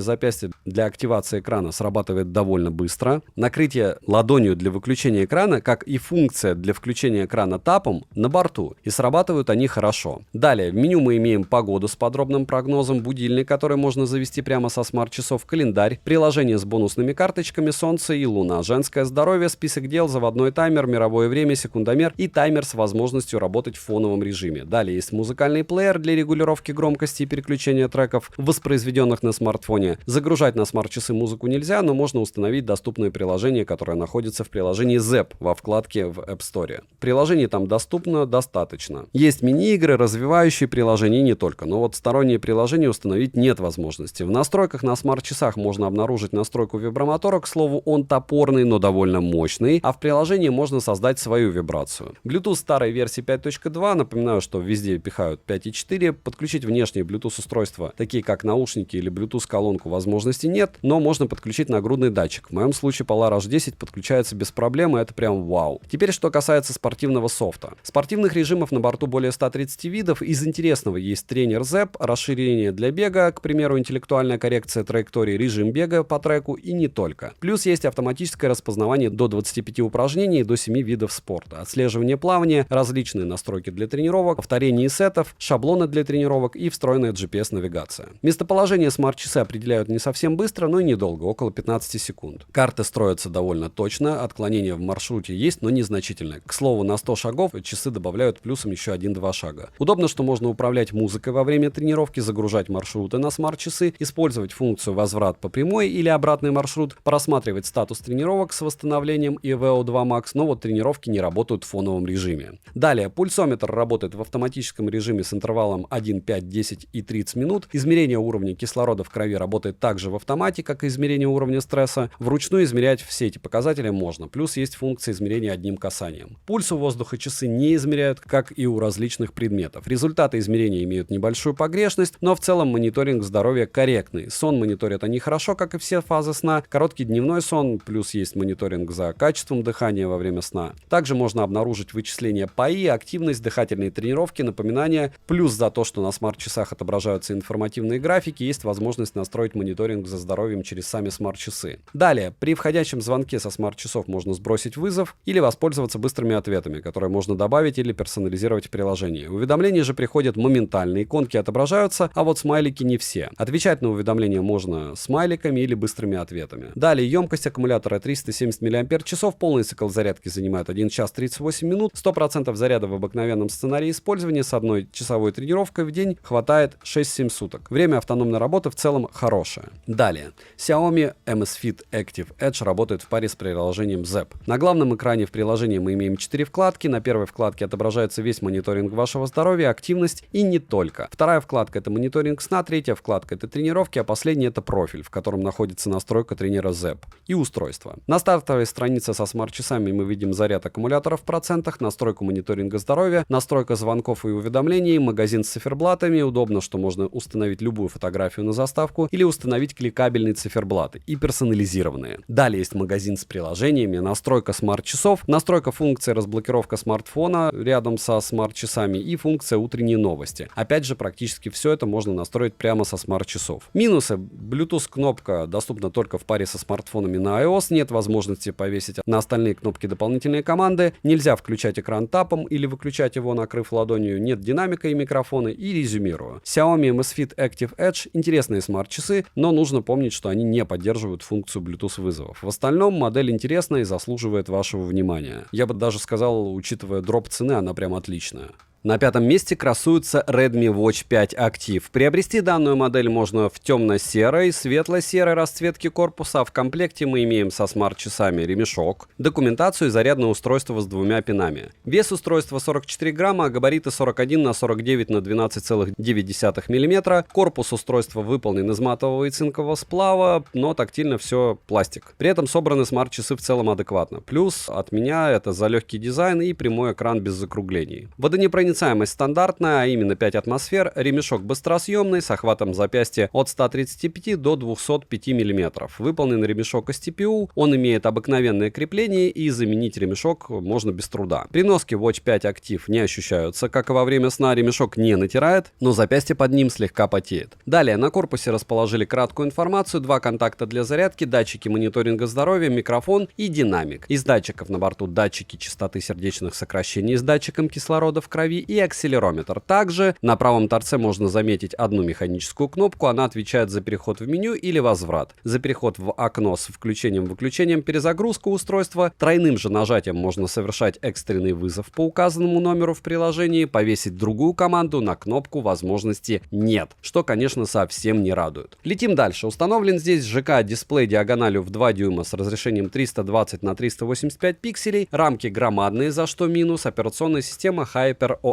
S1: запястья для активации экрана срабатывает довольно быстро. Накрытие ладонью для выключения экрана, как и функция для включения экрана тапом, на борту. И срабатывают они хорошо. Далее, в меню мы имеем погоду с подробным прогнозом, будильник, который можно завести прямо со смарт-часов, календарь, приложение с бонусными карточками, солнце и луна, женское здоровье, список дел, заводной таймер, мировое время, секундомер и таймер с возможностью работать в фоновом режиме. Далее есть музыкальный плеер для регулировки громкости и переключения треков, воспроизведенных на смартфоне. Загружать на смарт-часы музыку нельзя, но можно установить доступное приложение, которое находится в приложении ZEP во вкладке в App Store. Приложений там доступно достаточно. Есть мини-игры, развивающие приложения не только, но вот сторонние приложения установить нет возможности. В настройках на смарт-часах можно обнаружить настройку вибромотора, к слову, он топорный, но довольно мощный, а в приложении можно создать свою вибрацию. Bluetooth старой версии 5.2, напоминаю, что везде пихают 5.4, подключить внешние Bluetooth устройства, такие как наушники или Bluetooth колонку, возможности нет, но можно подключить нагрудный датчик. В моем случае Polar H10 подключается без проблем, и это прям вау. Теперь, что касается спортивного софта. Спортивных режимов на борту более 130 видов. Из интересного есть тренер ZEP, расширение для бега, к примеру, интеллектуальная коррекция траектории, режим бега по треку и не только. Плюс есть автоматическое распознавание до 25 упражнений и до 7 видов спорта, отслеживание плавания, различные настройки для тренировок, повторение сетов, шаблоны для тренировок и встроенная GPS-навигация. Местоположение смарт-часы определяют не совсем быстро, но и недолго, около 15 секунд. Карты строятся довольно точно, отклонения в маршруте есть, но незначительные. К слову, на 100 шагов часы добавляют плюсом еще 1-2 шага. Удобно, что можно управлять музыкой во время тренировки, загружать маршруты на смарт-часы, использовать функцию возврат по прямой или обратный маршрут, просматривать статус тренировок с восстановлением и VO2 Max, но вот тренировки не работают в фоновом режиме. Далее, пульсометр работает в автоматическом режиме с интервалом 1, 5, 10 и 30 минут. Измерение уровня кислорода в крови работает также в автомате, как и измерение уровня стресса. Вручную измерять все эти показатели можно, плюс есть функция измерения одним касанием. Пульс у воздуха часы не измеряют, как и у различных предметов. Результаты измерения имеют небольшую погрешность, но в целом мониторинг здоровья корректный. Сон мониторят они хорошо, как и все фазы сна. Короткий дневной сон, плюс есть мониторинг за качеством дыхания во время сна. Также можно обнаружить вычисление ПАИ, активность, дыхательные тренировки, напоминания. Плюс за то, что на смарт-часах отображаются информативные графики, есть возможность настроить мониторинг за здоровьем через сами смарт-часы. Далее, при входящем звонке со смарт-часов можно сбросить вызов или воспользоваться быстрыми ответами, которые можно добавить или персонализировать в приложении. Уведомления же приходят моментально, иконки отображаются, а вот смайлики не все. Отвечать на уведомления можно смайликами или быстрыми ответами. Далее, емкость аккумулятора 370 мАч, полный цикл зарядки занимает 1 час 38 минут, 100% заряда в обыкновенном сценарии использования с одной часовой тренировкой в день хватает 6-7 суток. Время автономной работы в целом хорошее. Далее, Xiaomi Amazfit Active Edge работает в паре с приложением ZEP. На главном экране в приложении мы имеем 4 вкладки. На первой вкладке отображается весь мониторинг вашего здоровья, активность и не только. Вторая вкладка — это мониторинг сна, третья вкладка — это тренировки, а последняя — это профиль, в котором находится настройка тренера ZEP и устройство. На стартовой странице со смарт-часами мы видим заряд аккумулятора в процентах, настройку мониторинга здоровья, настройка звонков и уведомлений, магазин с циферблатами. Удобно, что можно установить любую фотографию на заставку или установить кликабельные циферблаты и персонализированные. Далее есть магазин с приложениями, настройка смарт-часов, настройка функции разблокировка смартфона рядом со смарт-часами и функция утренние новости. Опять же, практически практически все это можно настроить прямо со смарт-часов. Минусы. Bluetooth кнопка доступна только в паре со смартфонами на iOS, нет возможности повесить на остальные кнопки дополнительные команды, нельзя включать экран тапом или выключать его, накрыв ладонью, нет динамика и микрофона, и резюмирую. Xiaomi Amazfit Active Edge интересные смарт-часы, но нужно помнить, что они не поддерживают функцию Bluetooth вызовов. В остальном модель интересная и заслуживает вашего внимания. Я бы даже сказал, учитывая дроп цены, она прям отличная. На пятом месте красуется Redmi Watch 5 Active. Приобрести данную модель можно в темно-серой, светло-серой расцветке корпуса, а в комплекте мы имеем со смарт-часами ремешок, документацию и зарядное устройство с двумя пинами. Вес устройства 44 грамма, а габариты 41 на 49 на 12,9 мм. Корпус устройства выполнен из матового и цинкового сплава, но тактильно все пластик. При этом собраны смарт-часы в целом адекватно. Плюс от меня это за легкий дизайн и прямой экран без закруглений. Водонепроницаемость стандартная, а именно 5 атмосфер, ремешок быстросъемный с охватом запястья от 135 до 205 мм. Выполнен ремешок из TPU, он имеет обыкновенное крепление и заменить ремешок можно без труда. При носке Watch 5 Active не ощущаются, как и во время сна, ремешок не натирает, но запястье под ним слегка потеет. Далее на корпусе расположили краткую информацию, 2 контакта для зарядки, датчики мониторинга здоровья, микрофон и динамик. Из датчиков на борту датчики частоты сердечных сокращений с датчиком кислорода в крови и акселерометр. Также на правом торце можно заметить одну механическую кнопку, она отвечает за переход в меню или возврат. За переход в окно с включением-выключением, перезагрузку устройства. Тройным же нажатием можно совершать экстренный вызов по указанному номеру в приложении, повесить другую команду на кнопку возможности нет, что, конечно, совсем не радует. Летим дальше. Установлен здесь ЖК-дисплей диагональю в 2 дюйма с разрешением 320 на 385 пикселей, рамки громадные, за что минус, операционная система HyperOS.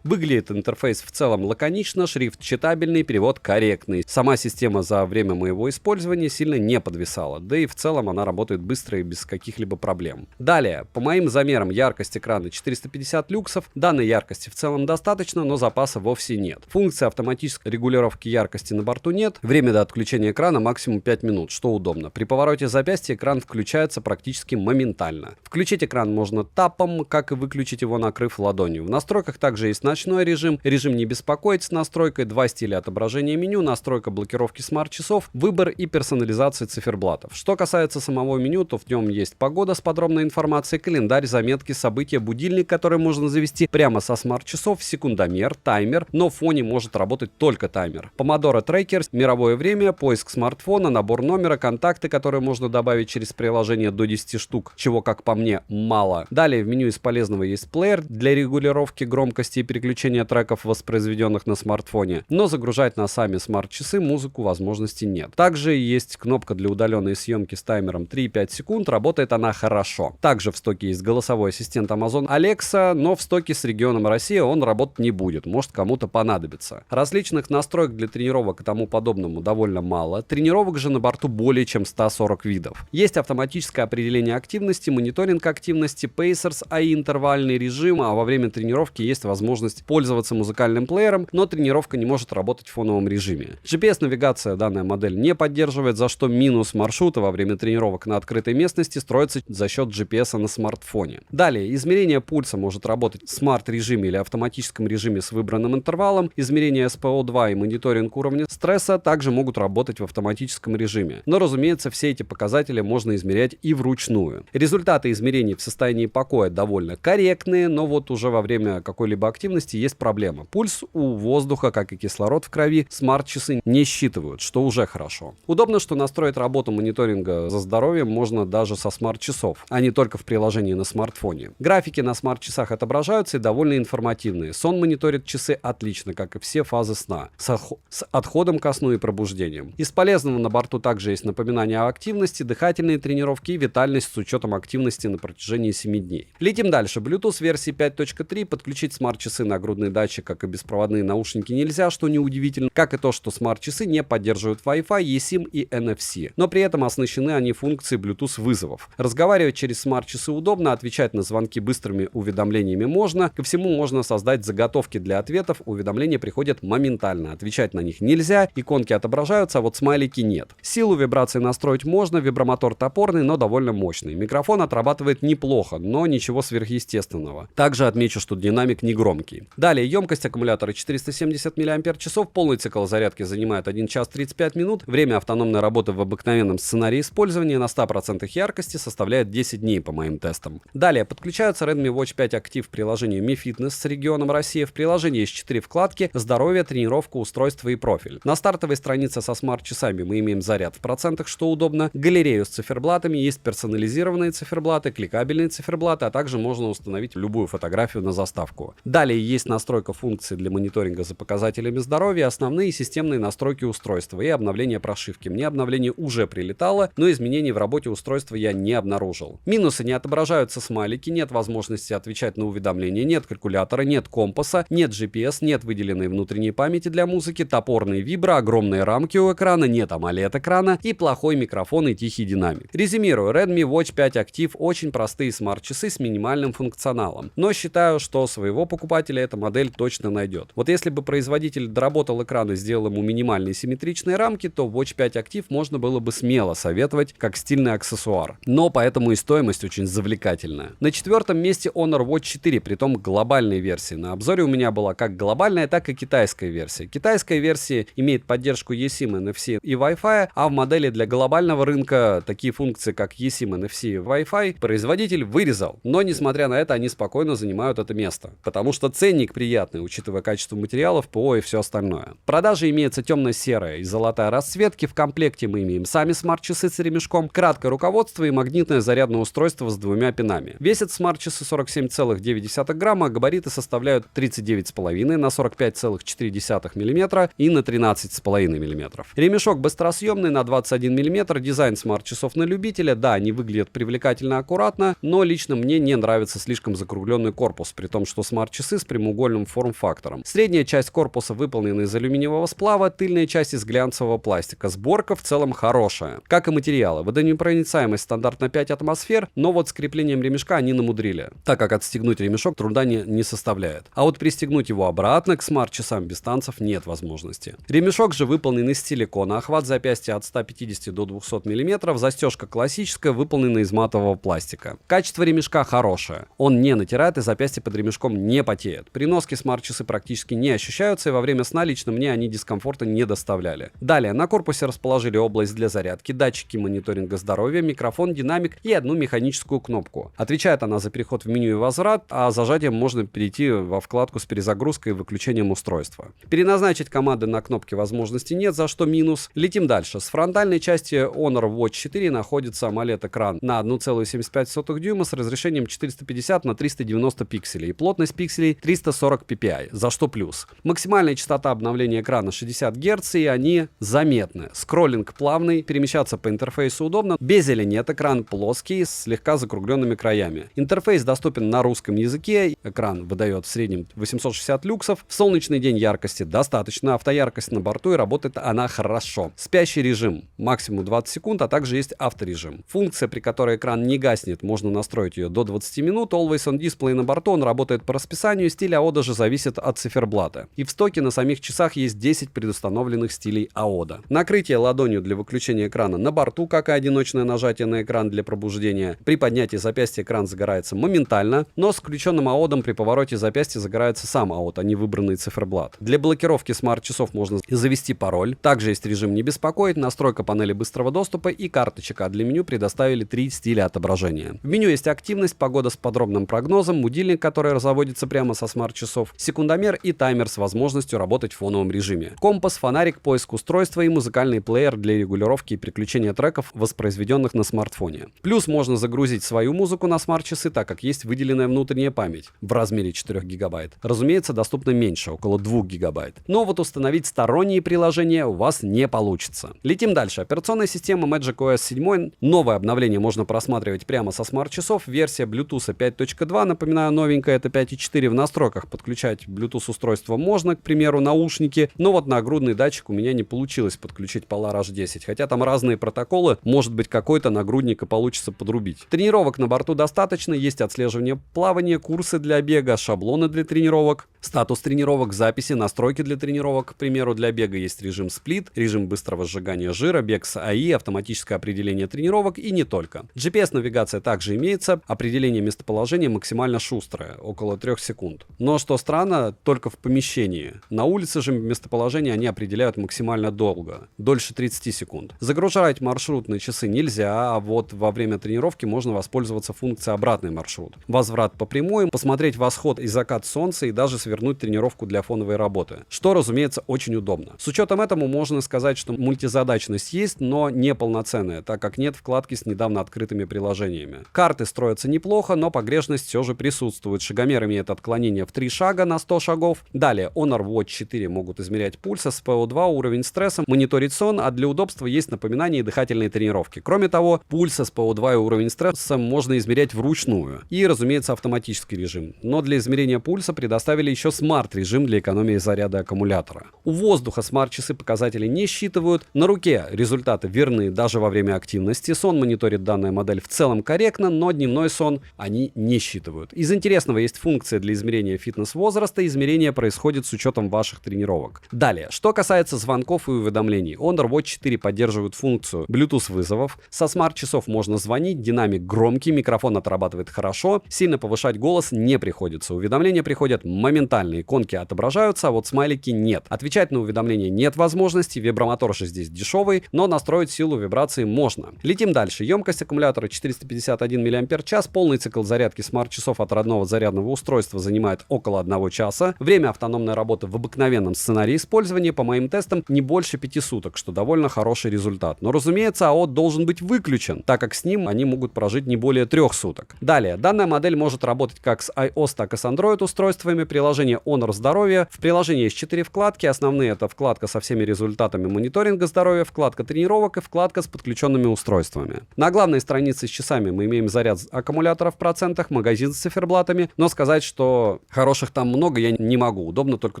S1: Выглядит интерфейс в целом лаконично, шрифт читабельный, перевод корректный. Сама система за время моего использования сильно не подвисала, да и в целом она работает быстро и без каких-либо проблем. Далее, по моим замерам, яркость экрана 450 люксов. Данной яркости в целом достаточно, но запаса вовсе нет. Функции автоматической регулировки яркости на борту нет. Время до отключения экрана максимум 5 минут, что удобно. При повороте запястья экран включается практически моментально. Включить экран можно тапом, как и выключить его, накрыв ладонью. В настройках также есть ночной режим не беспокоить с настройкой, 2 стиля отображения меню, настройка блокировки смарт-часов, выбор и персонализация циферблатов. Что касается самого меню, то в нем есть погода с подробной информацией, календарь, заметки, события, будильник, который можно завести прямо со смарт-часов, секундомер, таймер, но в фоне может работать только таймер. Помодоро трекер, мировое время, поиск смартфона, набор номера, контакты, которые можно добавить через приложение до 10 штук, чего, как по мне, мало. Далее в меню из полезного есть плеер для регулировки громкости и переключения треков, воспроизведенных на смартфоне, но загружать на сами смарт-часы музыку возможности нет. Также есть кнопка для удаленной съемки с таймером 3,5 секунд, работает она хорошо. Также в стоке есть голосовой ассистент Amazon Alexa, но в стоке с регионом Россия он работать не будет, может кому-то понадобится. Различных настроек для тренировок и тому подобному довольно мало, тренировок же на борту более чем 140 видов. Есть автоматическое определение активности, мониторинг активности, Pacers, AI интервальный режим, а во время тренировки есть возможность пользоваться музыкальным плеером, но тренировка не может работать в фоновом режиме. GPS-навигация данная модель не поддерживает, за что минус маршрута во время тренировок на открытой местности строится за счет GPS на смартфоне. Далее, измерение пульса может работать в смарт-режиме или автоматическом режиме с выбранным интервалом, измерение SPO2 и мониторинг уровня стресса также могут работать в автоматическом режиме. Но, разумеется, все эти показатели можно измерять и вручную. Результаты измерений в состоянии покоя довольно корректные, но вот уже во время какой-либо активности есть проблема. Пульс у воздуха, как и кислород в крови, смарт-часы не считывают, что уже хорошо. Удобно, что настроить работу мониторинга за здоровьем можно даже со смарт-часов, а не только в приложении на смартфоне. Графики на смарт-часах отображаются и довольно информативные. Сон мониторит часы отлично, как и все фазы сна, с отходом ко сну и пробуждением. Из полезного на борту также есть напоминание о активности, дыхательные тренировки и витальность с учетом активности на протяжении 7 дней. Летим дальше. Bluetooth версии 5.3, подключить смарт-часы на нагрудный датчик, как и беспроводные наушники нельзя, что неудивительно, как и то, что смарт-часы не поддерживают Wi-Fi, eSIM и NFC, но при этом оснащены они функцией Bluetooth вызовов. Разговаривать через смарт-часы удобно, отвечать на звонки быстрыми уведомлениями можно, ко всему можно создать заготовки для ответов, уведомления приходят моментально, отвечать на них нельзя, иконки отображаются, а вот смайлики нет. Силу вибрации настроить можно, вибромотор топорный, но довольно мощный. Микрофон отрабатывает неплохо, но ничего сверхъестественного. Также отмечу, что динамик динамик не громкий. Далее, емкость аккумулятора 470 мАч, полный цикл зарядки занимает 1 час 35 минут, время автономной работы в обыкновенном сценарии использования на 100% яркости составляет 10 дней по моим тестам. Далее, подключаются Redmi Watch 5 Active в приложении Mi Fitness с регионом Россия. В приложении есть 4 вкладки: здоровье, тренировка, устройство и профиль. На стартовой странице со смарт-часами мы имеем заряд в процентах, что удобно, галерею с циферблатами, есть персонализированные циферблаты, кликабельные циферблаты, а также можно установить любую фотографию на заставку. Далее есть настройка функций для мониторинга за показателями здоровья, основные системные настройки устройства и обновление прошивки. Мне обновление уже прилетало, но изменений в работе устройства я не обнаружил. Минусы: не отображаются смайлики, нет возможности отвечать на уведомления, нет калькулятора, нет компаса, нет GPS, нет выделенной внутренней памяти для музыки, топорные вибро, огромные рамки у экрана, нет AMOLED экрана и плохой микрофон и тихий динамик. Резюмирую, Redmi Watch 5 Active очень простые смарт-часы с минимальным функционалом, но считаю, что своего покупателя эта модель точно найдет. Вот если бы производитель доработал экран и сделал ему минимальные симметричные рамки, то Watch 5 Active можно было бы смело советовать как стильный аксессуар. Но поэтому и стоимость очень завлекательная. На 4-м месте Honor Watch 4, притом глобальной версии. На обзоре у меня была как глобальная, так и китайская версия. Китайская версия имеет поддержку eSIM, NFC и Wi-Fi, а в модели для глобального рынка такие функции, как eSIM, NFC и Wi-Fi, производитель вырезал. Но, несмотря на это, они спокойно занимают это место, потому что ценник приятный, учитывая качество материалов, ПО и все остальное. В продаже имеется темно-серая и золотая расцветки. В комплекте мы имеем сами смарт-часы с ремешком, краткое руководство и магнитное зарядное устройство с 2 пинами. Весят смарт-часы 47,9 грамма, габариты составляют 39,5 на 45,4 мм и на 13,5 мм. Ремешок быстросъемный на 21 мм, дизайн смарт-часов на любителя. Да, они выглядят привлекательно аккуратно, но лично мне не нравится слишком закругленный корпус, при том, что смарт-часы с прямоугольным форм-фактором. Средняя часть корпуса выполнена из алюминиевого сплава, тыльная часть из глянцевого пластика. Сборка в целом хорошая, как и материалы. Водонепроницаемость стандартно 5 атмосфер, но вот с креплением ремешка они намудрили, так как отстегнуть ремешок труда не составляет. А вот пристегнуть его обратно к смарт-часам без танцев нет возможности. Ремешок же выполнен из силикона, охват запястья от 150 до 200 мм, застежка классическая, выполнена из матового пластика. Качество ремешка хорошее, он не натирает и запястье под ремешком не потеет. При носке смарт-часы практически не ощущаются, и во время сна лично мне они дискомфорта не доставляли. Далее, на корпусе расположили область для зарядки, датчики мониторинга здоровья, микрофон, динамик и одну механическую кнопку. Отвечает она за переход в меню и возврат, а зажатием можно перейти во вкладку с перезагрузкой и выключением устройства. Переназначить команды на кнопке возможности нет, за что минус. Летим дальше. С фронтальной части Honor Watch 4 находится AMOLED экран на 1,75 дюйма с разрешением 450 на 390 пикселей и плотность пикселей 340 ppi, за что плюс. Максимальная частота обновления экрана 60 Гц, и они заметны. Скроллинг плавный, перемещаться по интерфейсу удобно, безеля нет, экран плоский с слегка закругленными краями. Интерфейс доступен на русском языке, экран выдает в среднем 860 люксов, в солнечный день яркости достаточно, автояркость на борту и работает она хорошо. Спящий режим максимум 20 секунд, а также есть авторежим. Функция, при которой экран не гаснет, можно настроить ее до 20 минут, Always On Display на борту, он работает по расписанию, стиль AODA же зависит от циферблата. И в стоке на самих часах есть 10 предустановленных стилей AODA. Накрытие ладонью для выключения экрана на борту, как и одиночное нажатие на экран для пробуждения. При поднятии запястья экран загорается моментально, но с включенным AODA при повороте запястья загорается сам AOD, а не выбранный циферблат. Для блокировки смарт-часов можно завести пароль. Также есть режим «Не беспокоить», настройка панели быстрого доступа и карточек, а для меню предоставили 3 стиля отображения. В меню есть активность, погода с подробным прогнозом, будильник, который заводится прямо со смарт-часов, секундомер и таймер с возможностью работать в фоновом режиме. Компас, фонарик, поиск устройства и музыкальный плеер для регулировки и переключения треков, воспроизведенных на смартфоне. Плюс можно загрузить свою музыку на смарт-часы, так как есть выделенная внутренняя память в размере 4 гигабайт. Разумеется, доступно меньше, около 2 гигабайт. Но вот установить сторонние приложения у вас не получится. Летим дальше. Операционная система magicOS 7. Новое обновление можно просматривать прямо со смарт-часов. Версия Bluetooth 5.2, напоминаю, новенькая, это 5.4. В настройках подключать Bluetooth устройство можно, к примеру, наушники. Но вот нагрудный датчик у меня не получилось подключить Polar H10. Хотя там разные протоколы, может быть какой-то нагрудник и получится подрубить. Тренировок на борту достаточно, есть отслеживание плавания, курсы для бега, шаблоны для тренировок, статус тренировок, записи, настройки для тренировок. К примеру, для бега есть режим сплит, режим быстрого сжигания жира, бег с АИ, автоматическое определение тренировок и не только. GPS-навигация также имеется, определение местоположения максимально шустрое, около 3 секунд. Но что странно, только в помещении. На улице же местоположение они определяют максимально долго, дольше 30 секунд. Загружать маршрутные часы нельзя, а вот во время тренировки можно воспользоваться функцией обратный маршрут. Возврат по прямой, посмотреть восход и закат солнца и даже свернуть тренировку для фоновой работы, что, разумеется, очень удобно. С учетом этому можно сказать, что мультизадачность есть, но не полноценная, так как нет вкладки с недавно открытыми приложениями. Карты строятся неплохо, но погрешность все же присутствует. Шагомер имеет отклонение в 3 шага на 100 шагов. Далее Honor Watch 4 могут измерять пульс, SPO2, уровень стресса, мониторить сон, а для удобства есть напоминания и дыхательные тренировки. Кроме того, пульс, SPO2 и уровень стресса можно измерять вручную. И, разумеется, автоматический режим. Но для измерения пульса предоставили еще смарт-режим для экономии заряда аккумулятора. У воздуха смарт-часы показатели не считывают. На руке результаты верны даже во время активности. Сон мониторит данная модель в целом корректно, но дневной сон они не считывают. Из интересного есть функция для измерения фитнес-возраста. Измерение происходит с учетом ваших тренировок. Далее, что касается звонков и уведомлений. Honor Watch 4 поддерживает функцию Bluetooth вызовов. Со смарт-часов можно звонить, динамик громкий, микрофон отрабатывает хорошо, сильно повышать голос не приходится. Уведомления приходят моментально, иконки отображаются, а вот смайлики нет. Отвечать на уведомления нет возможности, вибромотор же здесь дешевый, но настроить силу вибрации можно. Летим дальше. Емкость аккумулятора 451 мАч, полный цикл зарядки смарт-часов от родного зарядного устройства занимает около 1 часа. Время автономной работы в обыкновенном сценарии использования, по моим тестам, не больше 5 суток, что довольно хороший результат. Но, разумеется, АОТ должен быть выключен, так как с ним они могут прожить не более 3 суток. Далее, данная модель может работать как с iOS, так и с Android устройствами. Приложение Honor Здоровье. В приложении есть 4 вкладки. Основные — это вкладка со всеми результатами мониторинга здоровья, вкладка тренировок и вкладка с подключенными устройствами. На главной странице с часами мы имеем заряд аккумулятора в процентах, магазин с циферблатами, но сказать, что хороших там много, я не могу. Удобно только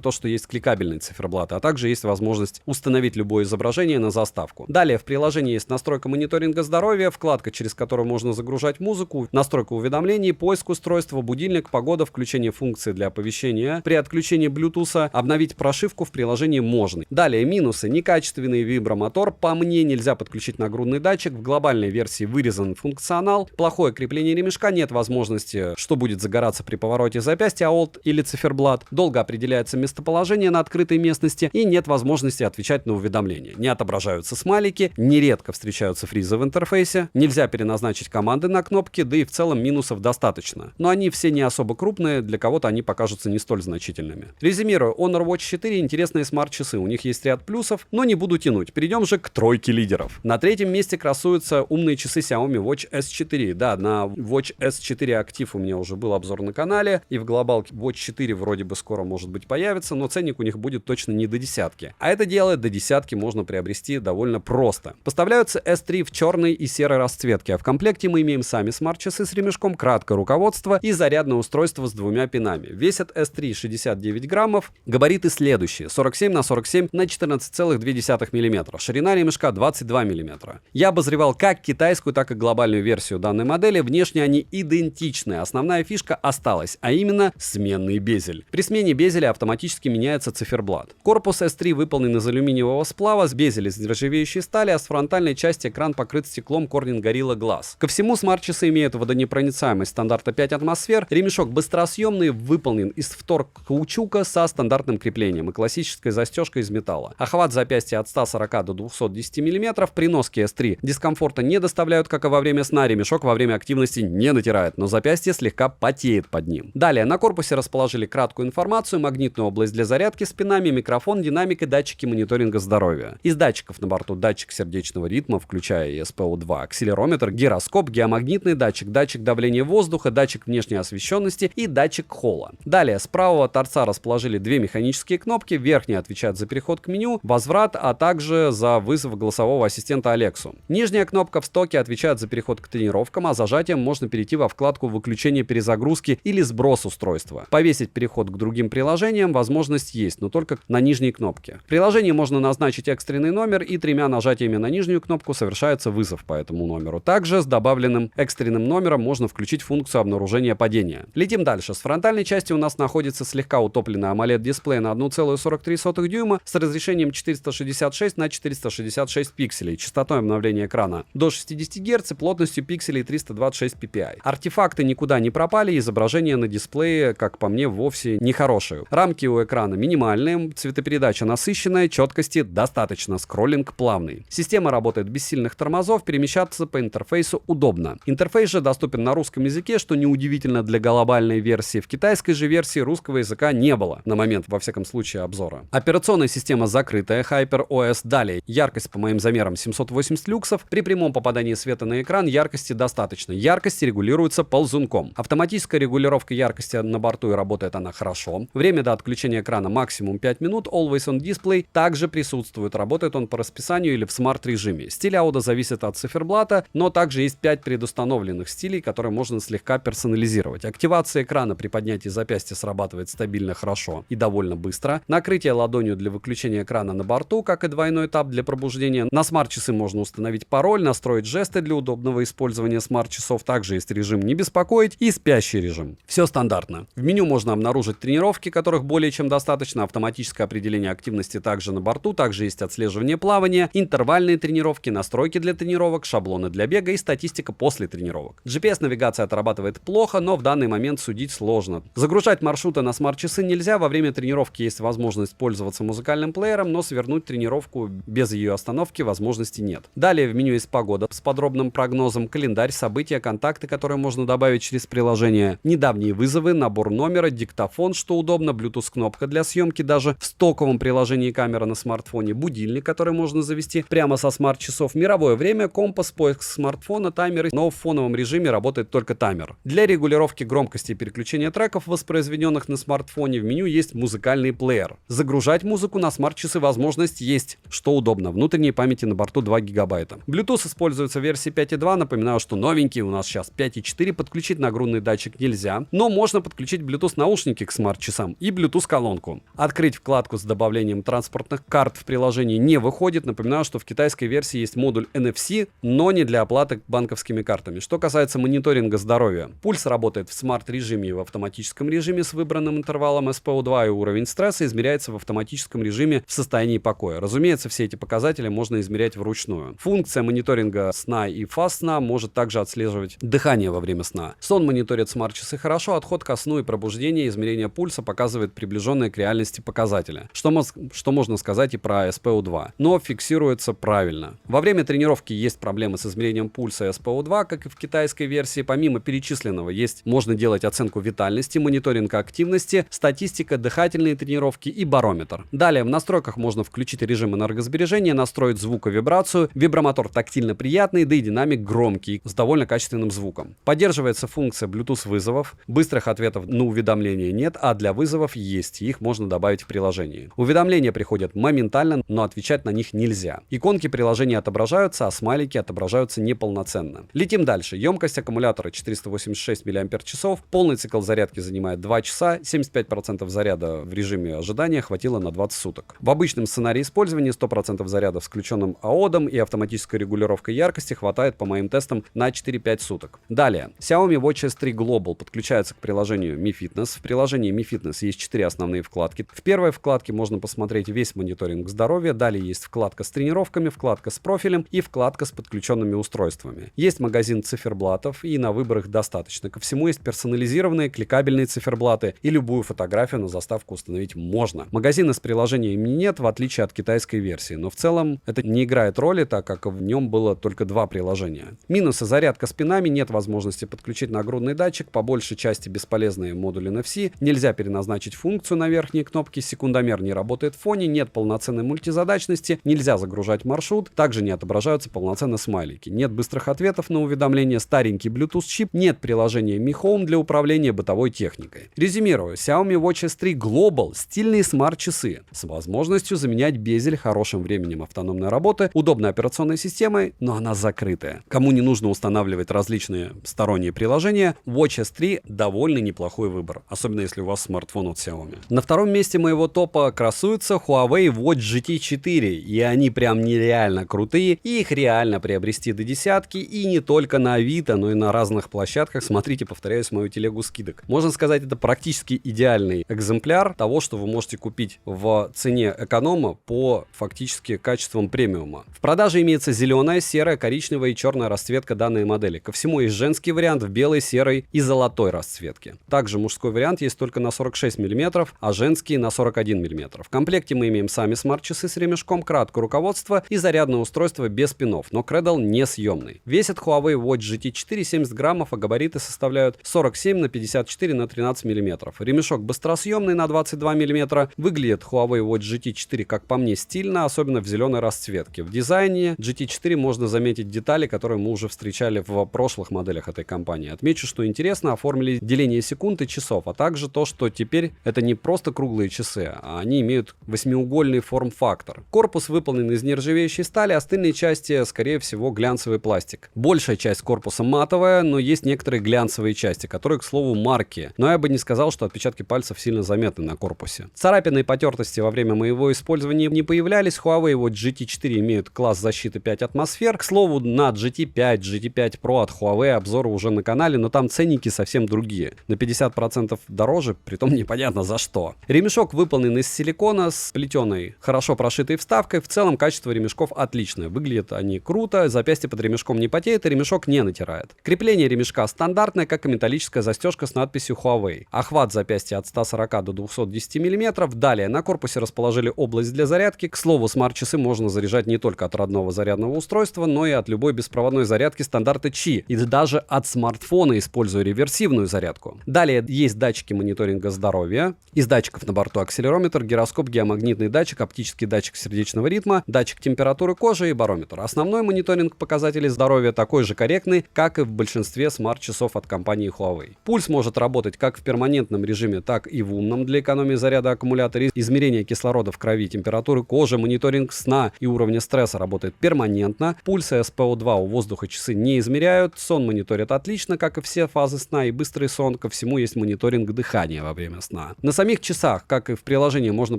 S1: то, что есть кликабельные циферблаты, а также есть возможность установить любое изображение на заставку. Далее в приложении есть настройка мониторинга здоровья, вкладка, через которую можно загружать музыку, настройка уведомлений, поиск устройства, будильник, погода, включение функции для оповещения. При отключении Bluetooth обновить прошивку в приложении можно. Далее минусы. Некачественный вибромотор. По мне, нельзя подключить нагрудный датчик. В глобальной версии вырезан функционал. Плохое крепление ремешка. Нет возможности, что будет загораться при повороте запястья, AOLT или циферблат. Долго определяется местоположение на открытой местности. И нет возможности отвечать на уведомления. Не отображаются смайлики. Нередко встречаются фризы в интерфейсе. Нельзя переназначить команды на кнопки. Да и в целом минусов достаточно. Но они все не особо крупные. Для кого-то они покажутся не столь значительными. Резюмирую. Honor Watch 4 интересные смарт-часы. У них есть ряд плюсов, но не буду тянуть. Перейдем же к тройке лидеров. На третьем месте красуются умные часы Xiaomi Watch S4. Да, на Watch S4 Active у меня уже был обзор на канале, и в глобалке Watch 4 вроде бы скоро, может быть, появится, но ценник у них будет точно не до десятки. А это дело до десятки можно приобрести довольно просто. Поставляются S3 в черной и серой расцветке, а в комплекте мы имеем сами смарт-часы с ремешком, краткое руководство и зарядное устройство с 2 пинами. Весят S3 69 граммов. Габариты следующие: 47 на 47 на 14,2 мм. Ширина ремешка 22 мм. Я обозревал как китайскую, так и глобальную версию данной модели. Внешне они идентичны. Основная фишка осталась, а именно сменный безель. При смене безеля автоматически меняется циферблат. Корпус S3 выполнен из алюминиевого сплава, с безелем из нержавеющей стали, а с фронтальной части экран покрыт стеклом Corning Gorilla Glass. Ко всему, смарт-часы имеют водонепроницаемость стандарта 5 атмосфер. Ремешок быстросъемный, выполнен из втор-каучука со стандартным креплением и классической застежкой из металла. Охват запястья от 140 до 210 мм. При носке S3 дискомфорта не доставляют, как и во время сна. Ремешок во время активности не натирает, но запястье слегка потеет под ним. Далее на корпусе расположили краткую информацию, магнитную область для зарядки с пинами, микрофон, динамик и датчики мониторинга здоровья. Из датчиков на борту датчик сердечного ритма, включая и SPO2, акселерометр, гироскоп, геомагнитный датчик, датчик давления воздуха, датчик внешней освещенности и датчик холла. Далее с правого торца расположили 2 механические кнопки. Верхняя отвечает за переход к меню, возврат, а также за вызов голосового ассистента Алексу. Нижняя кнопка в стоке отвечает за переход к тренировкам, а зажатием можно перейти во вкладку выключения перезагрузки или сброс устройства. Повесить переход к другим приложениям возможность есть, но только на нижней кнопке. В приложении можно назначить экстренный номер, и 3 нажатиями на нижнюю кнопку совершается вызов по этому номеру. Также с добавленным экстренным номером можно включить функцию обнаружения падения. Летим дальше. С фронтальной части у нас находится слегка утопленный AMOLED-дисплей на 1,43 дюйма с разрешением 466 на 466 пикселей, частотой обновления экрана до 60 Гц и плотностью пикселей 326 ppi. Артефакты никуда не пропали, изображение на дисплее дисплее, как по мне, вовсе не хорошие. Рамки у экрана минимальные, цветопередача насыщенная, четкости достаточно, скроллинг плавный. Система работает без сильных тормозов, перемещаться по интерфейсу удобно. Интерфейс же доступен на русском языке, что неудивительно для глобальной версии. В китайской же версии русского языка не было на момент, во всяком случае, обзора. Операционная система закрытая, HyperOS. Далее, яркость по моим замерам 780 люксов. При прямом попадании света на экран яркости достаточно. Яркость регулируется ползунком. Автоматическая регулировка яркости на борту, и работает она хорошо. Время до отключения экрана максимум 5 минут. Always on Display также присутствует. Работает он по расписанию или в смарт-режиме. Стиль аудио зависит от циферблата, но также есть 5 предустановленных стилей, которые можно слегка персонализировать. Активация экрана при поднятии запястья срабатывает стабильно, хорошо и довольно быстро. Накрытие ладонью для выключения экрана на борту, как и двойной тап для пробуждения. На смарт-часы можно установить пароль, настроить жесты для удобного использования смарт-часов. Также есть режим «Не беспокоить» и спящий режим. Все стандартно. В меню можно обнаружить тренировки, которых более чем достаточно, автоматическое определение активности также на борту, также есть отслеживание плавания, интервальные тренировки, настройки для тренировок, шаблоны для бега и статистика после тренировок. GPS-навигация отрабатывает плохо, но в данный момент судить сложно. Загружать маршруты на смарт-часы нельзя, во время тренировки есть возможность пользоваться музыкальным плеером, но свернуть тренировку без ее остановки возможности нет. Далее в меню есть погода с подробным прогнозом, календарь, события, контакты, которые можно добавить через приложение, недавние вызовы, набор номера, диктофон, что удобно, Bluetooth-кнопка для съемки даже в стоковом приложении камера на смартфоне, будильник, который можно завести прямо со смарт-часов, мировое время, компас, поиск смартфона, таймеры, но в фоновом режиме работает только таймер. Для регулировки громкости и переключения треков, воспроизведенных на смартфоне, в меню есть музыкальный плеер. Загружать музыку на смарт-часы возможность есть, что удобно. Внутренней памяти на борту 2 гигабайта. Bluetooth используется в версии 5.2. Напоминаю, что новенький у нас сейчас 5.4. Подключить нагрудный датчик нельзя, но можно подключить Bluetooth наушники к смарт-часам и Bluetooth колонку. Открыть вкладку с добавлением транспортных карт в приложении не выходит. Напоминаю, что в китайской версии есть модуль NFC, но не для оплаты банковскими картами. Что касается мониторинга здоровья, пульс работает в смарт-режиме и в автоматическом режиме с выбранным интервалом SPO2, и уровень стресса измеряется в автоматическом режиме в состоянии покоя. Разумеется, все эти показатели можно измерять вручную. Функция мониторинга сна и фаз сна может также отслеживать дыхание во время сна. Сон мониторит смарт-часы хорошо, отход ко сну и пробуждение, измерение пульса показывает приближенные к реальности показатели. Что можно сказать и про SPO2, но фиксируется правильно. Во время тренировки есть проблемы с измерением пульса и SPO2, как и в китайской версии. Помимо перечисленного можно делать оценку витальности, мониторинг активности, статистика, дыхательные тренировки и барометр. Далее в настройках можно включить режим энергосбережения, настроить звук и вибрацию. Вибромотор тактильно приятный, да и динамик громкий, с довольно качественным звуком. Поддерживается функция Bluetooth вызовов. Быстрых ответов на уведомления нет, а для вызовов есть, их можно добавить в приложении. Уведомления приходят моментально, но отвечать на них нельзя. Иконки приложения отображаются, а смайлики отображаются неполноценно. Летим дальше. Емкость аккумулятора 486 мАч, полный цикл зарядки занимает 2 часа, 75% заряда в режиме ожидания хватило на 20 суток. В обычном сценарии использования 100% заряда с включенным AOD и автоматической регулировкой яркости хватает по моим тестам на 4-5 суток. Далее. Xiaomi Watch S3 Global подключается к приложению Mi Fitness. В приложении Mi Fitness есть 4 основные вкладки. В первой вкладке можно посмотреть весь мониторинг здоровья. Далее есть вкладка с тренировками, вкладка с профилем и вкладка с подключенными устройствами. Есть магазин циферблатов, и на выбор их достаточно. Ко всему есть персонализированные кликабельные циферблаты, и любую фотографию на заставку установить можно. Магазина с приложениями нет, в отличие от китайской версии, но в целом это не играет роли, так как в нем было только 2 приложения. Минусы: зарядка с пинами, нет возможности подключить нагрудный датчик, по большей части бесполезные модули NFC, нельзя переназначить функцию на верхние кнопки, секундомер не работает в фоне, нет полноценной мультизадачности, нельзя загружать маршрут, также не отображаются полноценно смайлики, нет быстрых ответов на уведомления, старенький Bluetooth чип, нет приложения Mi Home для управления бытовой техникой. Резюмирую, Xiaomi Watch S3 Global — стильные смарт-часы с возможностью заменять безель, хорошим временем автономной работы, удобной операционной системой, но она закрытая. Кому не нужно устанавливать различные сторонние приложения, Watch S3 довольно неплохой выбор, особенно если у вас смартфон от Xiaomi. На втором месте моего топа красуется Huawei Watch GT 4, и они прям нереально крутые, и их реально приобрести до десятки, и не только на Авито, но и на разных площадках. Смотрите, повторяюсь, мою телегу скидок. Можно сказать, это практически идеальный экземпляр того, что вы можете купить в цене эконома по фактически качествам премиума. В продаже имеется зеленая, серая, коричневая и черная расцветка данной модели. Ко всему есть женский вариант в белой, серой и золотой расцветке. расцветки. Также мужской вариант есть только на 46 мм, а женский на 41 мм. В комплекте мы имеем сами смарт-часы с ремешком, краткое руководство и зарядное устройство без пинов, но Cradle несъемный. Весит Huawei Watch GT 4 70 граммов, а габариты составляют 47 на 54 на 13 мм. Ремешок быстросъемный на 22 мм. Выглядит Huawei Watch GT 4, как по мне, стильно, особенно в зеленой расцветке. В дизайне GT 4 можно заметить детали, которые мы уже встречали в прошлых моделях этой компании. Отмечу, что интересно, оформили деление секунд и часов, а также то, что теперь это не просто круглые часы, а они имеют восьмиугольный форм-фактор. Корпус выполнен из нержавеющей стали, остальные части, скорее всего, глянцевый пластик. Большая часть корпуса матовая, но есть некоторые глянцевые части, которые, к слову, марки. Но я бы не сказал, что отпечатки пальцев сильно заметны на корпусе. Царапины и потертости во время моего использования не появлялись. Huawei Watch GT 4 имеют класс защиты 5 атмосфер. К слову, на GT 5, GT 5 Pro от Huawei обзоры уже на канале, но там ценники совсем другие. На 50% дороже, притом непонятно за что. Ремешок выполнен из силикона с плетеной, хорошо прошитой вставкой. В целом качество ремешков отличное. Выглядят они круто, запястье под ремешком не потеет, и ремешок не натирает. Крепление ремешка стандартное, как и металлическая застежка с надписью Huawei. Охват запястья от 140 до 210 мм. Далее на корпусе расположили область для зарядки. К слову, смарт-часы можно заряжать не только от родного зарядного устройства, но и от любой беспроводной зарядки стандарта Qi. И даже от смартфона, используя реверсивную зарядку. Далее есть датчики мониторинга здоровья. Из датчиков на борту акселерометр, гироскоп, геомагнитный датчик, оптический датчик сердечного ритма, датчик температуры кожи и барометр. Основной мониторинг показателей здоровья такой же корректный, как и в большинстве смарт-часов от компании Huawei. Пульс может работать как в перманентном режиме, так и в умном для экономии заряда аккумулятора. Измерение кислорода в крови, температуры кожи, мониторинг сна и уровня стресса работает перманентно. Пульсы SPO2 у воздуха часы не измеряют. Сон мониторят отлично, как и все фазы сна и быстрый сон. Ко всему есть мониторинг дыхания во время сна. На самих часах, как и в приложении, можно